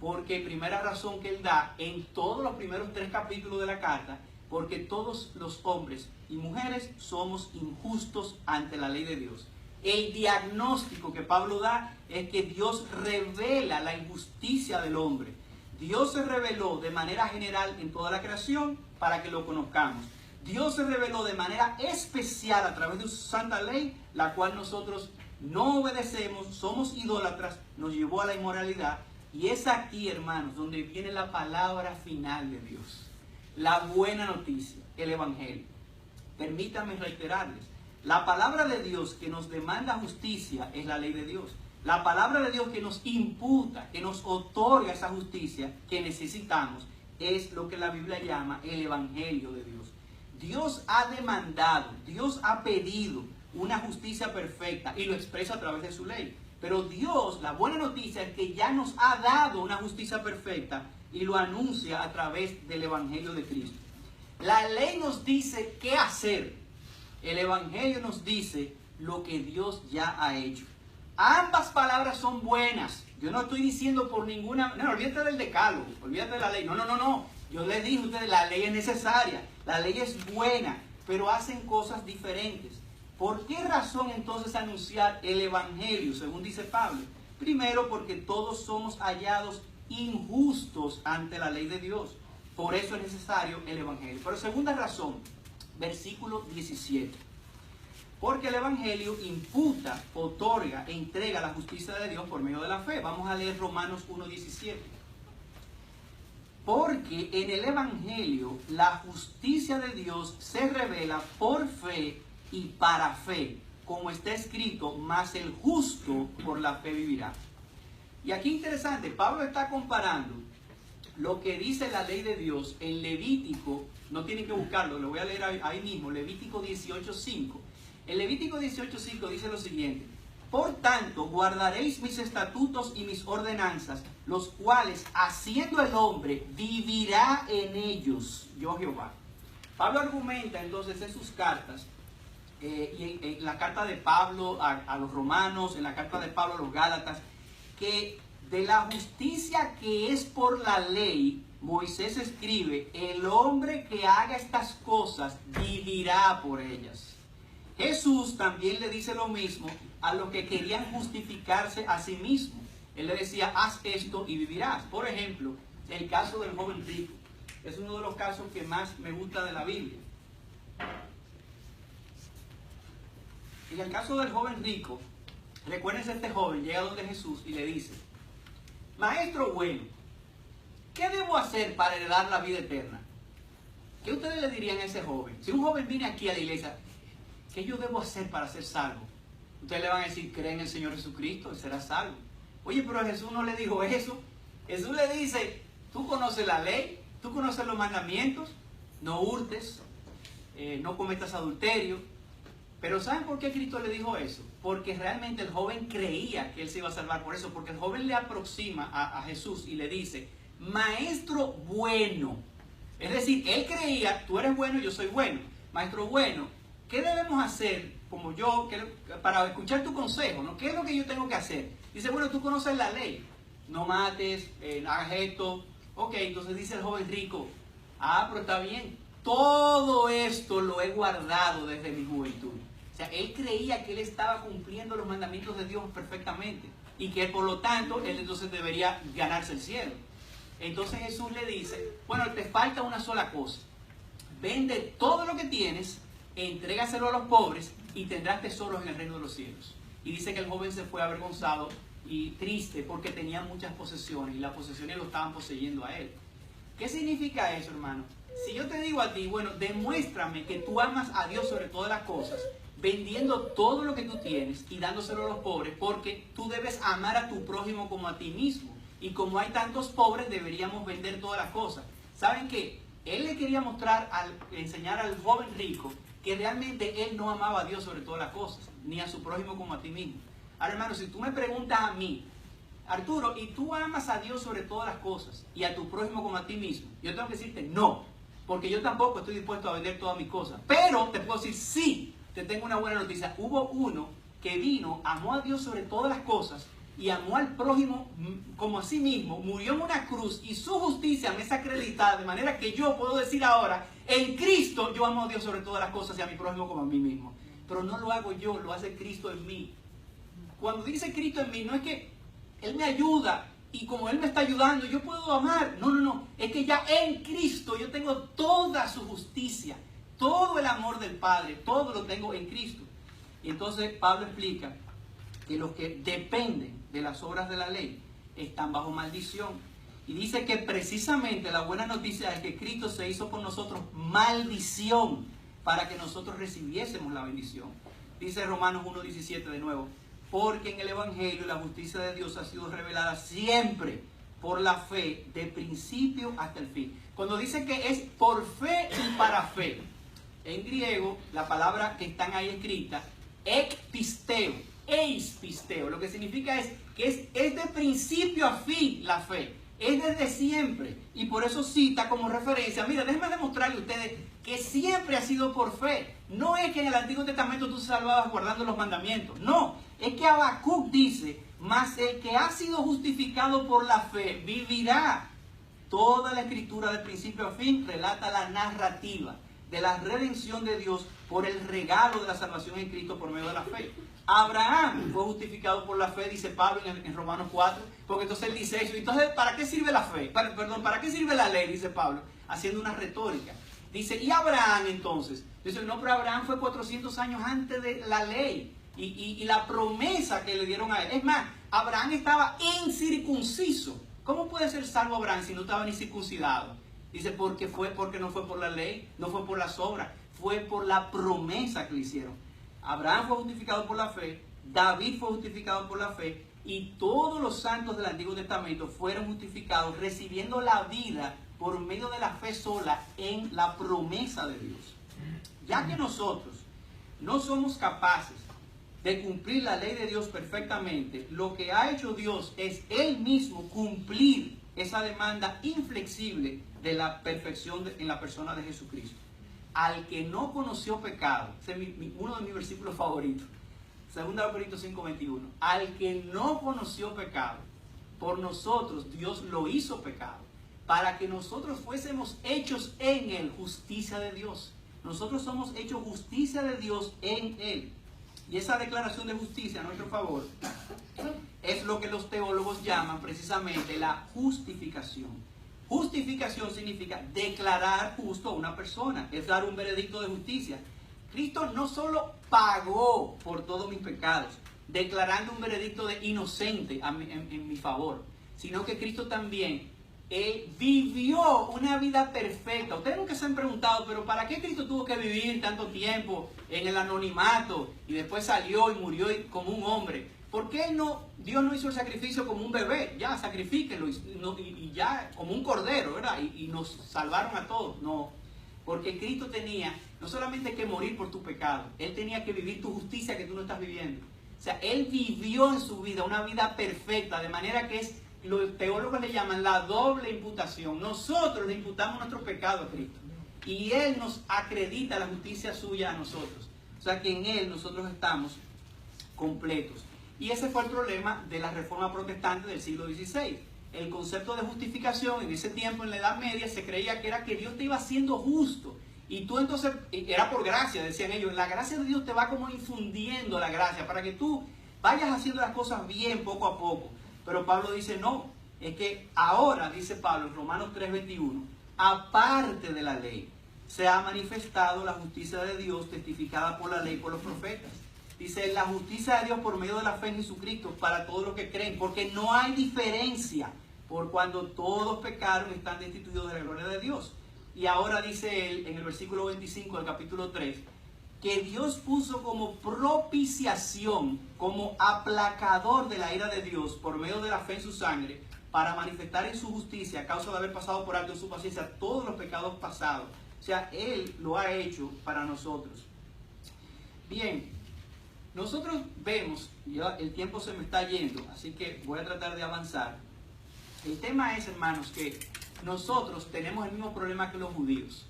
Porque primera razón que él da en todos los primeros 3 capítulos de la carta, porque todos los hombres y mujeres somos injustos ante la ley de Dios. El diagnóstico que Pablo da es que Dios revela la injusticia del hombre. Dios se reveló de manera general en toda la creación para que lo conozcamos. Dios se reveló de manera especial a través de su santa ley, la cual nosotros no obedecemos, somos idólatras, nos llevó a la inmoralidad. Y es aquí, hermanos, donde viene la palabra final de Dios. La buena noticia, el Evangelio. Permítanme reiterarles, la palabra de Dios que nos demanda justicia es la ley de Dios. La palabra de Dios que nos imputa, que nos otorga esa justicia que necesitamos, es lo que la Biblia llama el Evangelio de Dios. Dios ha demandado, Dios ha pedido una justicia perfecta y lo expresa a través de su ley. Pero Dios, la buena noticia es que ya nos ha dado una justicia perfecta y lo anuncia a través del Evangelio de Cristo. La ley nos dice qué hacer. El Evangelio nos dice lo que Dios ya ha hecho. Ambas palabras son buenas. Yo no estoy diciendo por ninguna... No, olvídate del decálogo, olvídate de la ley. No. Yo les dije a ustedes, la ley es necesaria, la ley es buena, pero hacen cosas diferentes. ¿Por qué razón entonces anunciar el Evangelio, según dice Pablo? Primero, porque todos somos hallados injustos ante la ley de Dios. Por eso es necesario el Evangelio. Pero segunda razón, versículo 17. Porque el Evangelio imputa, otorga e entrega la justicia de Dios por medio de la fe. Vamos a leer Romanos 1:17. Porque en el Evangelio la justicia de Dios se revela por fe y para fe, como está escrito, mas el justo por la fe vivirá. Y aquí interesante, Pablo está comparando lo que dice la ley de Dios en Levítico, no tienen que buscarlo, lo voy a leer ahí mismo, Levítico 18:5. En Levítico 18:5 dice lo siguiente: por tanto, guardaréis mis estatutos y mis ordenanzas, los cuales, haciendo el hombre, vivirá en ellos, yo Jehová. Pablo argumenta entonces en sus cartas, y en la carta de Pablo a los romanos, en la carta de Pablo a los gálatas, que de la justicia que es por la ley, Moisés escribe, el hombre que haga estas cosas vivirá por ellas. Jesús también le dice lo mismo a los que querían justificarse a sí mismos. Él le decía, haz esto y vivirás. Por ejemplo, el caso del joven rico. Es uno de los casos que más me gusta de la Biblia. En el caso del joven rico, recuérdense, este joven llega donde Jesús y le dice, maestro bueno, ¿qué debo hacer para heredar la vida eterna? ¿Qué ustedes le dirían a ese joven? Si un joven viene aquí a la iglesia, ¿qué yo debo hacer para ser salvo? Ustedes le van a decir, cree en el Señor Jesucristo y serás salvo. Oye, pero Jesús no le dijo eso. Jesús le dice, tú conoces la ley, tú conoces los mandamientos, no hurtes, no cometas adulterio. Pero ¿saben por qué Cristo le dijo eso? Porque realmente el joven creía que él se iba a salvar por eso, porque el joven le aproxima a Jesús y le dice, maestro bueno. Es decir, él creía, tú eres bueno, yo soy bueno. Maestro bueno, ¿qué debemos hacer como yo para escuchar tu consejo, ¿no? ¿Qué es lo que yo tengo que hacer? Dice, bueno, tú conoces la ley. No mates, no hagas esto. Ok, entonces dice el joven rico, pero está bien. Todo esto lo he guardado desde mi juventud. O sea, él creía que él estaba cumpliendo los mandamientos de Dios perfectamente. Y que por lo tanto, él entonces debería ganarse el cielo. Entonces Jesús le dice, bueno, te falta una sola cosa. Vende todo lo que tienes, entrégaselo a los pobres y tendrás tesoros en el reino de los cielos. Y dice que el joven se fue avergonzado y triste porque tenía muchas posesiones y las posesiones lo estaban poseyendo a él. ¿Qué significa eso, hermano? Si yo te digo a ti, bueno, demuéstrame que tú amas a Dios sobre todas las cosas, vendiendo todo lo que tú tienes y dándoselo a los pobres, porque tú debes amar a tu prójimo como a ti mismo. Y como hay tantos pobres, deberíamos vender todas las cosas. ¿Saben qué? Él le quería enseñar al joven rico que realmente él no amaba a Dios sobre todas las cosas, ni a su prójimo como a ti mismo. Ahora, hermano, si tú me preguntas a mí, Arturo, ¿y tú amas a Dios sobre todas las cosas y a tu prójimo como a ti mismo? Yo tengo que decirte no, porque yo tampoco estoy dispuesto a vender todas mis cosas. Pero te puedo decir sí, te tengo una buena noticia. Hubo uno que vino, amó a Dios sobre todas las cosas y amó al prójimo como a sí mismo, murió en una cruz y su justicia me es acreditada, de manera que yo puedo decir ahora, en Cristo yo amo a Dios sobre todas las cosas y a mi prójimo como a mí mismo. Pero no lo hago yo, lo hace Cristo en mí. Cuando dice Cristo en mí, no es que Él me ayuda, y como Él me está ayudando, yo puedo amar. No, no, no. Es que ya en Cristo yo tengo toda su justicia, todo el amor del Padre, todo lo tengo en Cristo. Y entonces Pablo explica que los que dependen de las obras de la ley están bajo maldición. Y dice que precisamente la buena noticia es que Cristo se hizo por nosotros maldición para que nosotros recibiésemos la bendición. Dice Romanos 1:17 de nuevo, porque en el Evangelio la justicia de Dios ha sido revelada siempre por la fe, de principio hasta el fin. Cuando dice que es por fe y para fe, en griego la palabra que están ahí escritas, ekpisteo, eispisteo, lo que significa es que es de principio a fin la fe, es desde siempre, y por eso cita como referencia, mira, déjenme demostrarle a ustedes que siempre ha sido por fe. No es que en el Antiguo Testamento tú salvabas guardando los mandamientos, no, es que Habacuc dice, mas el que ha sido justificado por la fe vivirá. Toda la escritura de principio a fin relata la narrativa de la redención de Dios por el regalo de la salvación en Cristo por medio de la fe. Abraham fue justificado por la fe, dice Pablo en Romanos 4, porque entonces él dice eso. Entonces, ¿para qué sirve la fe? Perdón, ¿para qué sirve la ley? Dice Pablo, haciendo una retórica. Dice, ¿y Abraham entonces? Dice, no, pero Abraham fue 400 años antes de la ley y la promesa que le dieron a él. Es más, Abraham estaba incircunciso. ¿Cómo puede ser salvo Abraham si no estaba ni circuncidado? Dice, porque no fue por la ley, no fue por las obras, fue por la promesa que le hicieron. Abraham fue justificado por la fe, David fue justificado por la fe, y todos los santos del Antiguo Testamento fueron justificados recibiendo la vida por medio de la fe sola en la promesa de Dios. Ya que nosotros no somos capaces de cumplir la ley de Dios perfectamente, lo que ha hecho Dios es Él mismo cumplir esa demanda inflexible de la perfección en la persona de Jesucristo. Al que no conoció pecado, ese es uno de mis versículos favoritos, 2 Corintios 5:21, al que no conoció pecado, por nosotros Dios lo hizo pecado, para que nosotros fuésemos hechos en Él justicia de Dios. Nosotros somos hechos justicia de Dios en Él. Y esa declaración de justicia a nuestro favor es lo que los teólogos llaman precisamente la justificación. Justificación significa declarar justo a una persona, es dar un veredicto de justicia. Cristo no solo pagó por todos mis pecados, declarando un veredicto de inocente en mi favor, sino que Cristo también vivió una vida perfecta. Ustedes nunca se han preguntado, pero ¿para qué Cristo tuvo que vivir tanto tiempo en el anonimato y después salió y murió como un hombre? ¿Por qué Dios no hizo el sacrificio como un bebé? Ya, sacrifíquenlo y ya, como un cordero, ¿verdad? Y nos salvaron a todos. No, porque Cristo tenía no solamente que morir por tu pecado, Él tenía que vivir tu justicia que tú no estás viviendo. O sea, Él vivió en su vida una vida perfecta, de manera que es, los teólogos le llaman la doble imputación. Nosotros le imputamos nuestro pecado a Cristo y Él nos acredita la justicia suya a nosotros. O sea que en Él nosotros estamos completos. Y ese fue el problema de la Reforma Protestante del siglo XVI. El concepto de justificación en ese tiempo, en la Edad Media, se creía que era que Dios te iba haciendo justo. Y tú entonces, era por gracia, decían ellos, la gracia de Dios te va como infundiendo la gracia para que tú vayas haciendo las cosas bien poco a poco. Pero Pablo dice, no, es que ahora, dice Pablo en Romanos 3:21, aparte de la ley, se ha manifestado la justicia de Dios testificada por la ley, por los profetas. Dice, la justicia de Dios por medio de la fe en Jesucristo para todos los que creen, porque no hay diferencia, por cuando todos pecaron están destituidos de la gloria de Dios. Y ahora dice él en el versículo 25 del capítulo 3, que Dios puso como propiciación, como aplacador de la ira de Dios por medio de la fe en su sangre, para manifestar en su justicia, a causa de haber pasado por alto en su paciencia todos los pecados pasados. O sea, Él lo ha hecho para nosotros. Bien, nosotros vemos, ya el tiempo se me está yendo, así que voy a tratar de avanzar. El tema es, hermanos, que nosotros tenemos el mismo problema que los judíos.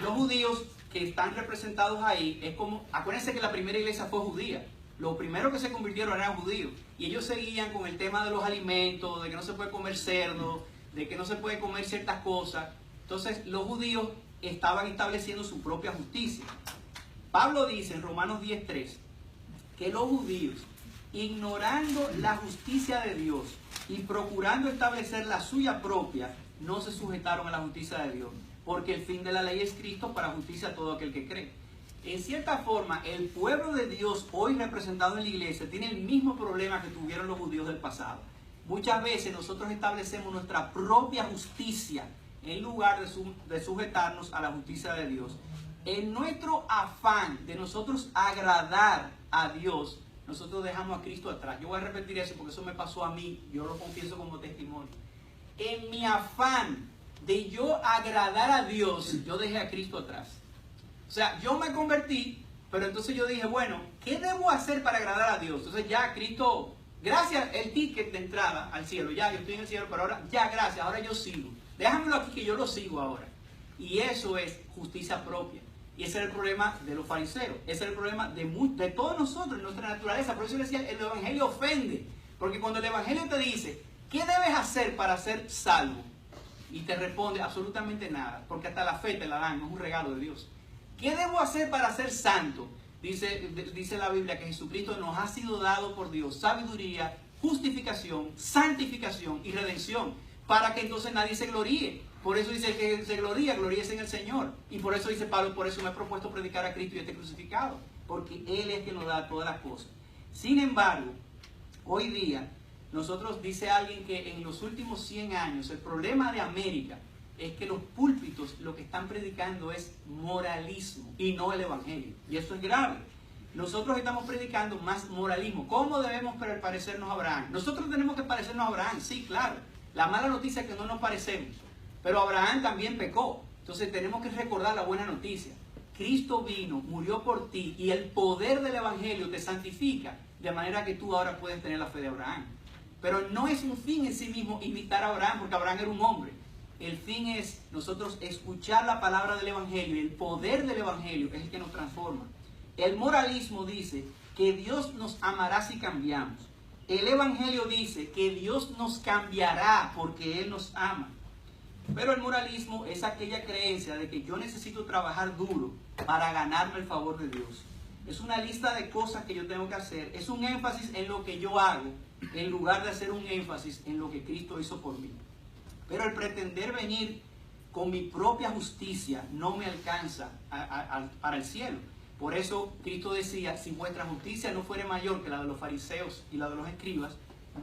Los judíos que están representados ahí, es como, acuérdense que la primera iglesia fue judía. Lo primero que se convirtieron eran judíos. Y ellos seguían con el tema de los alimentos, de que no se puede comer cerdo, de que no se puede comer ciertas cosas. Entonces los judíos estaban estableciendo su propia justicia. Pablo dice en Romanos 10:3 que los judíos, ignorando la justicia de Dios y procurando establecer la suya propia, no se sujetaron a la justicia de Dios, porque el fin de la ley es Cristo para justicia a todo aquel que cree. En cierta forma, el pueblo de Dios hoy representado en la iglesia tiene el mismo problema que tuvieron los judíos del pasado. Muchas veces nosotros establecemos nuestra propia justicia en lugar de sujetarnos a la justicia de Dios. En nuestro afán de nosotros agradar a Dios, nosotros dejamos a Cristo atrás. Yo voy a repetir eso porque eso me pasó a mí, yo lo confieso como testimonio. En mi afán de yo agradar a Dios, yo dejé a Cristo atrás. O sea, yo me convertí, pero entonces yo dije, bueno, ¿qué debo hacer para agradar a Dios? Entonces ya Cristo, gracias, el ticket de entrada al cielo, ya yo estoy en el cielo, pero ahora, ya gracias, ahora yo sigo. Déjamelo aquí que yo lo sigo ahora. Y eso es justicia propia. Y ese era el problema de los fariseos. Ese era el problema de todos nosotros, en nuestra naturaleza. Por eso decía, el evangelio ofende. Porque cuando el evangelio te dice, ¿qué debes hacer para ser salvo? Y te responde absolutamente nada. Porque hasta la fe te la dan, no es un regalo de Dios. ¿Qué debo hacer para ser santo? Dice la Biblia que Jesucristo nos ha sido dado por Dios sabiduría, justificación, santificación y redención. Para que entonces nadie se gloríe. Por eso dice que se gloríese en el Señor. Y por eso dice Pablo, por eso me he propuesto predicar a Cristo y este crucificado. Porque Él es quien nos da todas las cosas. Sin embargo, hoy día, nosotros, dice alguien que en los últimos 100 años, el problema de América es que los púlpitos lo que están predicando es moralismo y no el evangelio. Y eso es grave. Nosotros estamos predicando más moralismo. ¿Cómo debemos parecernos a Abraham? Nosotros tenemos que parecernos a Abraham, sí, claro. La mala noticia es que no nos parecemos. Pero Abraham también pecó. Entonces tenemos que recordar la buena noticia. Cristo vino, murió por ti y el poder del evangelio te santifica de manera que tú ahora puedes tener la fe de Abraham. Pero no es un fin en sí mismo imitar a Abraham, porque Abraham era un hombre. El fin es nosotros escuchar la palabra del evangelio y el poder del evangelio es el que nos transforma. El moralismo dice que Dios nos amará si cambiamos. El evangelio dice que Dios nos cambiará porque Él nos ama. Pero el moralismo es aquella creencia de que yo necesito trabajar duro para ganarme el favor de Dios. Es una lista de cosas que yo tengo que hacer. Es un énfasis en lo que yo hago en lugar de hacer un énfasis en lo que Cristo hizo por mí. Pero el pretender venir con mi propia justicia no me alcanza para el cielo. Por eso Cristo decía, si vuestra justicia no fuere mayor que la de los fariseos y la de los escribas,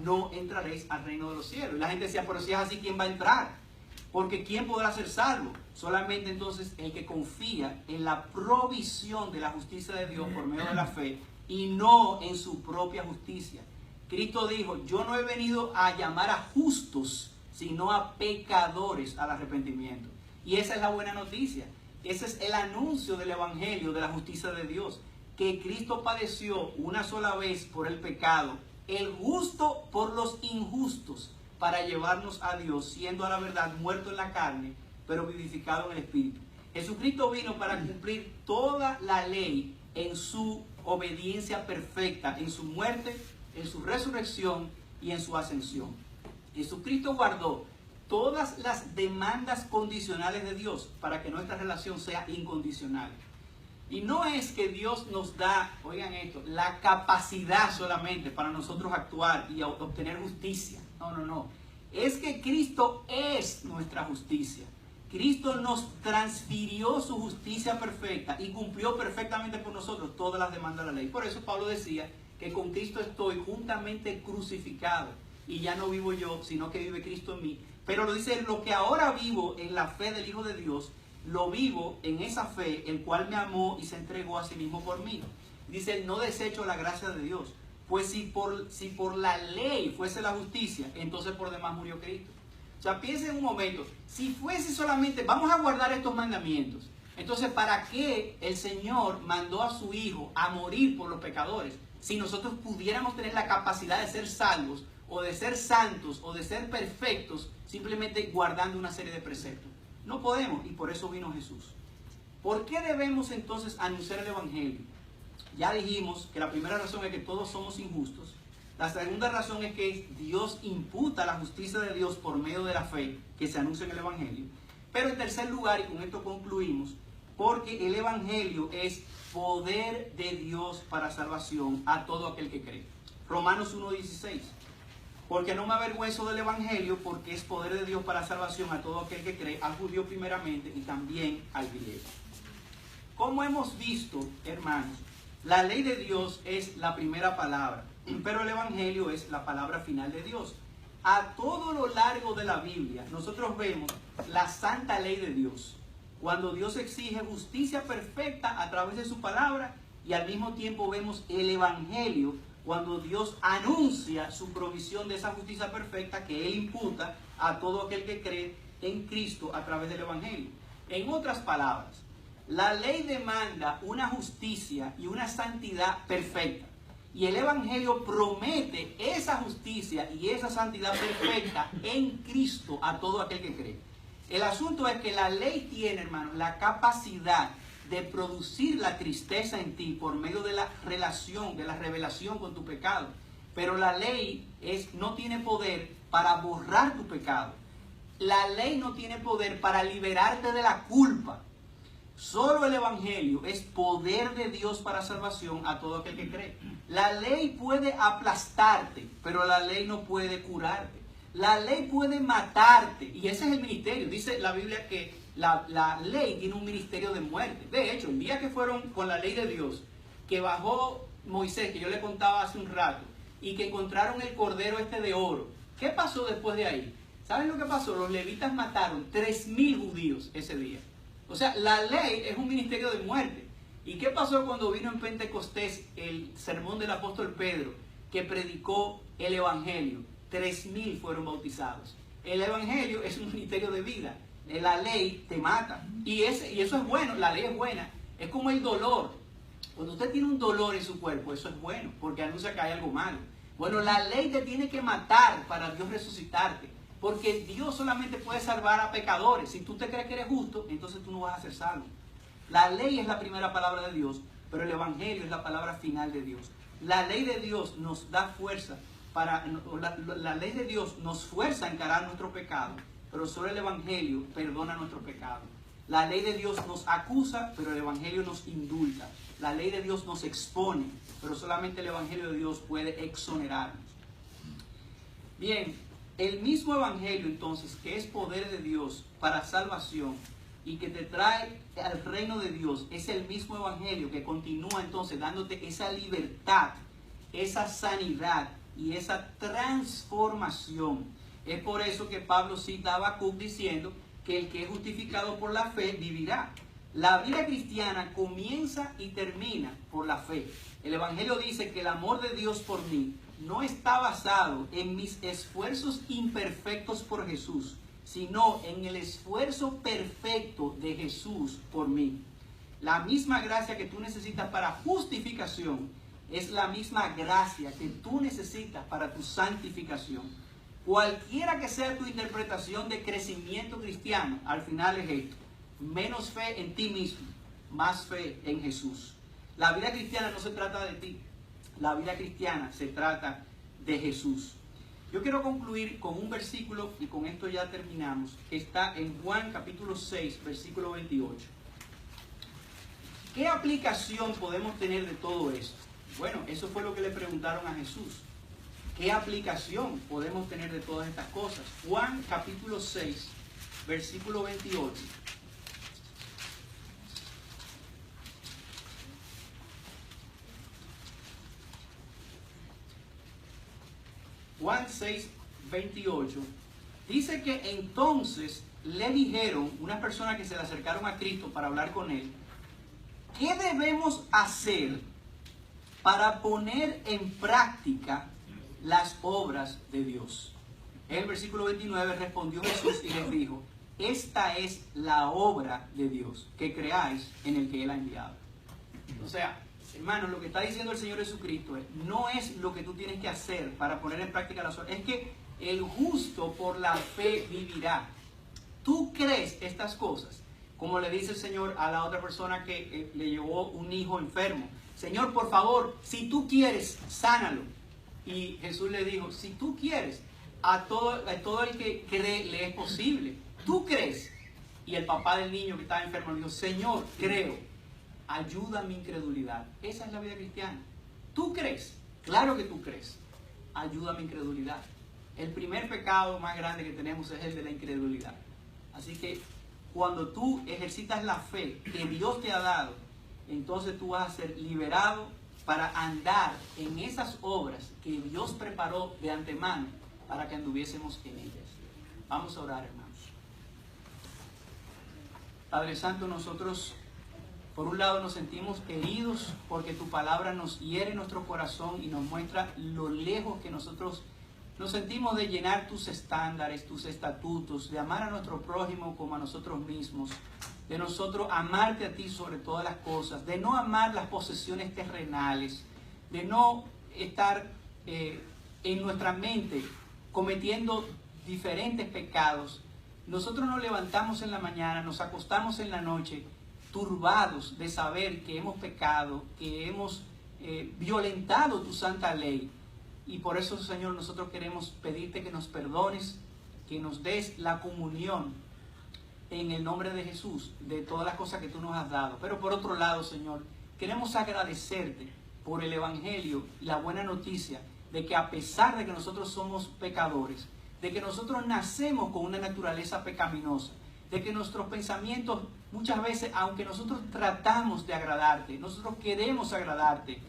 no entraréis al reino de los cielos. Y la gente decía, pero si es así, ¿quién va a entrar? Porque ¿quién podrá ser salvo? Solamente entonces el que confía en la provisión de la justicia de Dios por medio de la fe y no en su propia justicia. Cristo dijo, yo no he venido a llamar a justos, sino a pecadores al arrepentimiento. Y esa es la buena noticia. Ese es el anuncio del evangelio de la justicia de Dios. Que Cristo padeció una sola vez por el pecado, el justo por los injustos, para llevarnos a Dios, siendo a la verdad muerto en la carne, pero vivificado en el Espíritu. Jesucristo vino para cumplir toda la ley en su obediencia perfecta, en su muerte, en su resurrección y en su ascensión. Jesucristo guardó todas las demandas condicionales de Dios para que nuestra relación sea incondicional. Y no es que Dios nos da, oigan esto, la capacidad solamente para nosotros actuar y obtener justicia. No, no, no. Es que Cristo es nuestra justicia. Cristo nos transfirió su justicia perfecta y cumplió perfectamente por nosotros todas las demandas de la ley. Por eso Pablo decía que con Cristo estoy juntamente crucificado y ya no vivo yo, sino que vive Cristo en mí. Pero lo dice, lo que ahora vivo en la fe del Hijo de Dios, lo vivo en esa fe, el cual me amó y se entregó a sí mismo por mí. Dice, no desecho la gracia de Dios. Pues si por la ley fuese la justicia, entonces por demás murió Cristo. O sea, piensen un momento, si fuese solamente, vamos a guardar estos mandamientos, entonces ¿para qué el Señor mandó a su Hijo a morir por los pecadores? Si nosotros pudiéramos tener la capacidad de ser salvos, o de ser santos, o de ser perfectos, simplemente guardando una serie de preceptos. No podemos, y por eso vino Jesús. ¿Por qué debemos entonces anunciar el evangelio? Ya dijimos que la primera razón es que todos somos injustos. La segunda razón es que Dios imputa la justicia de Dios por medio de la fe que se anuncia en el evangelio. Pero en tercer lugar, y con esto concluimos, porque el evangelio es poder de Dios para salvación a todo aquel que cree. Romanos 1:16. Porque no me avergüenzo del Evangelio, porque es poder de Dios para salvación a todo aquel que cree, al judío primeramente y también al griego. Como hemos visto, hermanos, la ley de Dios es la primera palabra, pero el Evangelio es la palabra final de Dios. A todo lo largo de la Biblia, nosotros vemos la santa ley de Dios, cuando Dios exige justicia perfecta a través de su palabra, y al mismo tiempo vemos el Evangelio, cuando Dios anuncia su provisión de esa justicia perfecta que Él imputa a todo aquel que cree en Cristo a través del Evangelio. En otras palabras, la ley demanda una justicia y una santidad perfecta. Y el Evangelio promete esa justicia y esa santidad perfecta en Cristo a todo aquel que cree. El asunto es que la ley tiene, hermanos, la capacidad de producir la tristeza en ti por medio de la relación, de la revelación con tu pecado. Pero la ley no tiene poder para borrar tu pecado. La ley no tiene poder para liberarte de la culpa. Solo el Evangelio es poder de Dios para salvación a todo aquel que cree. La ley puede aplastarte, pero la ley no puede curarte. La ley puede matarte, y ese es el ministerio. Dice la Biblia que la ley tiene un ministerio de muerte. De hecho, el día que fueron con la ley de Dios, que bajó Moisés, que yo le contaba hace un rato, y que encontraron el cordero de oro, ¿qué pasó después de ahí? ¿Saben lo que pasó? Los levitas mataron 3,000 judíos ese día. O sea, la ley es un ministerio de muerte. ¿Y qué pasó cuando vino en Pentecostés el sermón del apóstol Pedro, que predicó el Evangelio? 3,000 fueron bautizados. El Evangelio es un ministerio de vida. La ley te mata. Y eso es bueno, la ley es buena. Es como el dolor. Cuando usted tiene un dolor en su cuerpo, eso es bueno, porque anuncia que hay algo malo. Bueno, la ley te tiene que matar para Dios resucitarte. Porque Dios solamente puede salvar a pecadores. Si tú te crees que eres justo, entonces tú no vas a ser salvo. La ley es la primera palabra de Dios, pero el Evangelio es la palabra final de Dios. La ley de Dios nos da fuerza la ley de Dios nos fuerza a encarar nuestro pecado, pero solo el Evangelio perdona nuestro pecado. La ley de Dios nos acusa, pero el Evangelio nos indulta. La ley de Dios nos expone, pero solamente el Evangelio de Dios puede exonerarnos. Bien, el mismo Evangelio entonces, que es poder de Dios para salvación y que te trae al reino de Dios, es el mismo Evangelio que continúa entonces dándote esa libertad, esa sanidad y esa transformación. Es por eso que Pablo cita a Habacuc diciendo que el que es justificado por la fe vivirá. La vida cristiana comienza y termina por la fe. El Evangelio dice que el amor de Dios por mí no está basado en mis esfuerzos imperfectos por Jesús, sino en el esfuerzo perfecto de Jesús por mí. La misma gracia que tú necesitas para justificación es la misma gracia que tú necesitas para tu santificación. Cualquiera que sea tu interpretación de crecimiento cristiano, al final es esto: menos fe en ti mismo, más fe en Jesús. La vida cristiana no se trata de ti, la vida cristiana se trata de Jesús. Yo quiero concluir con un versículo, y con esto ya terminamos, que está en Juan capítulo 6, versículo 28. ¿Qué aplicación podemos tener de todo esto? Bueno, eso fue lo que le preguntaron a Jesús. ¿Qué aplicación podemos tener de todas estas cosas? Juan capítulo 6, versículo 28. Juan 6, 28. Dice que entonces le dijeron unas personas que se le acercaron a Cristo para hablar con él: ¿qué debemos hacer para poner en práctica las obras de Dios? En el versículo 29 respondió Jesús y les dijo: esta es la obra de Dios, que creáis en el que Él ha enviado. O sea, hermanos, lo que está diciendo el Señor Jesucristo no es lo que tú tienes que hacer para poner en práctica las obras, es que el justo por la fe vivirá. Tú crees estas cosas, como le dice el Señor a la otra persona que le llevó un hijo enfermo: Señor, por favor, si tú quieres, sánalo. Y Jesús le dijo: si tú quieres, a todo el que cree le es posible. ¿Tú crees? Y el papá del niño que estaba enfermo le dijo: Señor, creo, ayuda a mi incredulidad. Esa es la vida cristiana. ¿Tú crees? Claro que tú crees. Ayuda a mi incredulidad. el primer pecado más grande que tenemos es el de la incredulidad. Así que cuando tú ejercitas la fe que Dios te ha dado, entonces tú vas a ser liberado para andar en esas obras que Dios preparó de antemano para que anduviésemos en ellas. Vamos a orar, hermanos. Padre Santo, nosotros por un lado nos sentimos heridos porque tu palabra nos hiere nuestro corazón y nos muestra lo lejos que nosotros nos sentimos de llenar tus estándares, tus estatutos, de amar a nuestro prójimo como a nosotros mismos, de nosotros amarte a ti sobre todas las cosas, de no amar las posesiones terrenales, de no estar en nuestra mente cometiendo diferentes pecados. Nosotros nos levantamos en la mañana, nos acostamos en la noche, turbados de saber que hemos pecado, que hemos violentado tu santa ley. Y por eso, Señor, nosotros queremos pedirte que nos perdones, que nos des la comunión en el nombre de Jesús, de todas las cosas que tú nos has dado. Pero por otro lado, Señor, queremos agradecerte por el Evangelio y la buena noticia de que a pesar de que nosotros somos pecadores, de que nosotros nacemos con una naturaleza pecaminosa, de que nuestros pensamientos muchas veces, aunque nosotros tratamos de agradarte, nosotros queremos agradarte,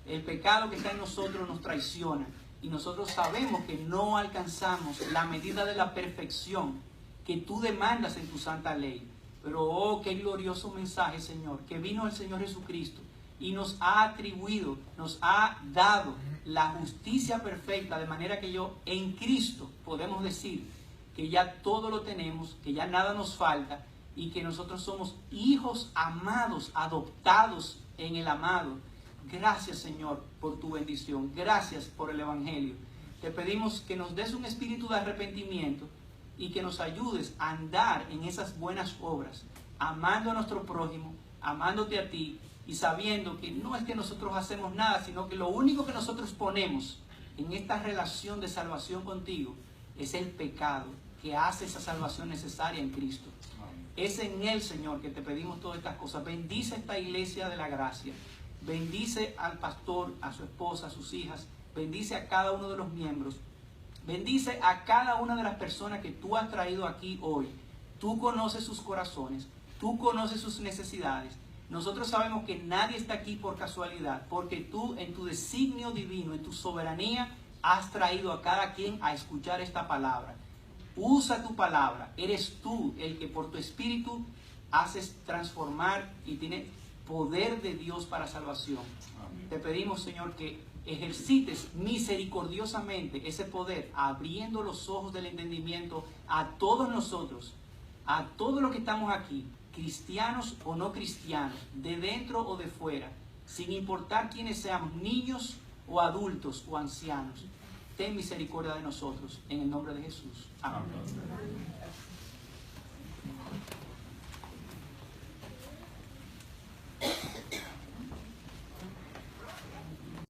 el pecado que está en nosotros nos traiciona y nosotros sabemos que no alcanzamos la medida de la perfección que tú demandas en tu santa ley. Pero oh, qué glorioso mensaje, Señor, que vino el Señor Jesucristo y nos ha atribuido, nos ha dado la justicia perfecta, de manera que en Cristo podemos decir que ya todo lo tenemos, que ya nada nos falta y que nosotros somos hijos amados, adoptados en el amado. Gracias, Señor, por tu bendición. Gracias por el Evangelio. Te pedimos que nos des un espíritu de arrepentimiento y que nos ayudes a andar en esas buenas obras, amando a nuestro prójimo, amándote a ti y sabiendo que no es que nosotros hacemos nada, sino que lo único que nosotros ponemos en esta relación de salvación contigo es el pecado que hace esa salvación necesaria en Cristo. Es en Él, Señor, que te pedimos todas estas cosas. Bendice esta iglesia de la gracia. Bendice al pastor, a su esposa, a sus hijas. Bendice a cada uno de los miembros. Bendice a cada una de las personas que tú has traído aquí hoy. Tú conoces sus corazones. Tú conoces sus necesidades. Nosotros sabemos que nadie está aquí por casualidad, porque tú en tu designio divino, en tu soberanía, has traído a cada quien a escuchar esta palabra. Usa tu palabra. Eres tú el que por tu espíritu haces transformar y tiene poder de Dios para salvación. Amén. Te pedimos, Señor, que ejercites misericordiosamente ese poder, abriendo los ojos del entendimiento a todos nosotros, a todos los que estamos aquí, cristianos o no cristianos, de dentro o de fuera, sin importar quiénes seamos, niños o adultos o ancianos. Ten misericordia de nosotros, en el nombre de Jesús. Amén. Amén.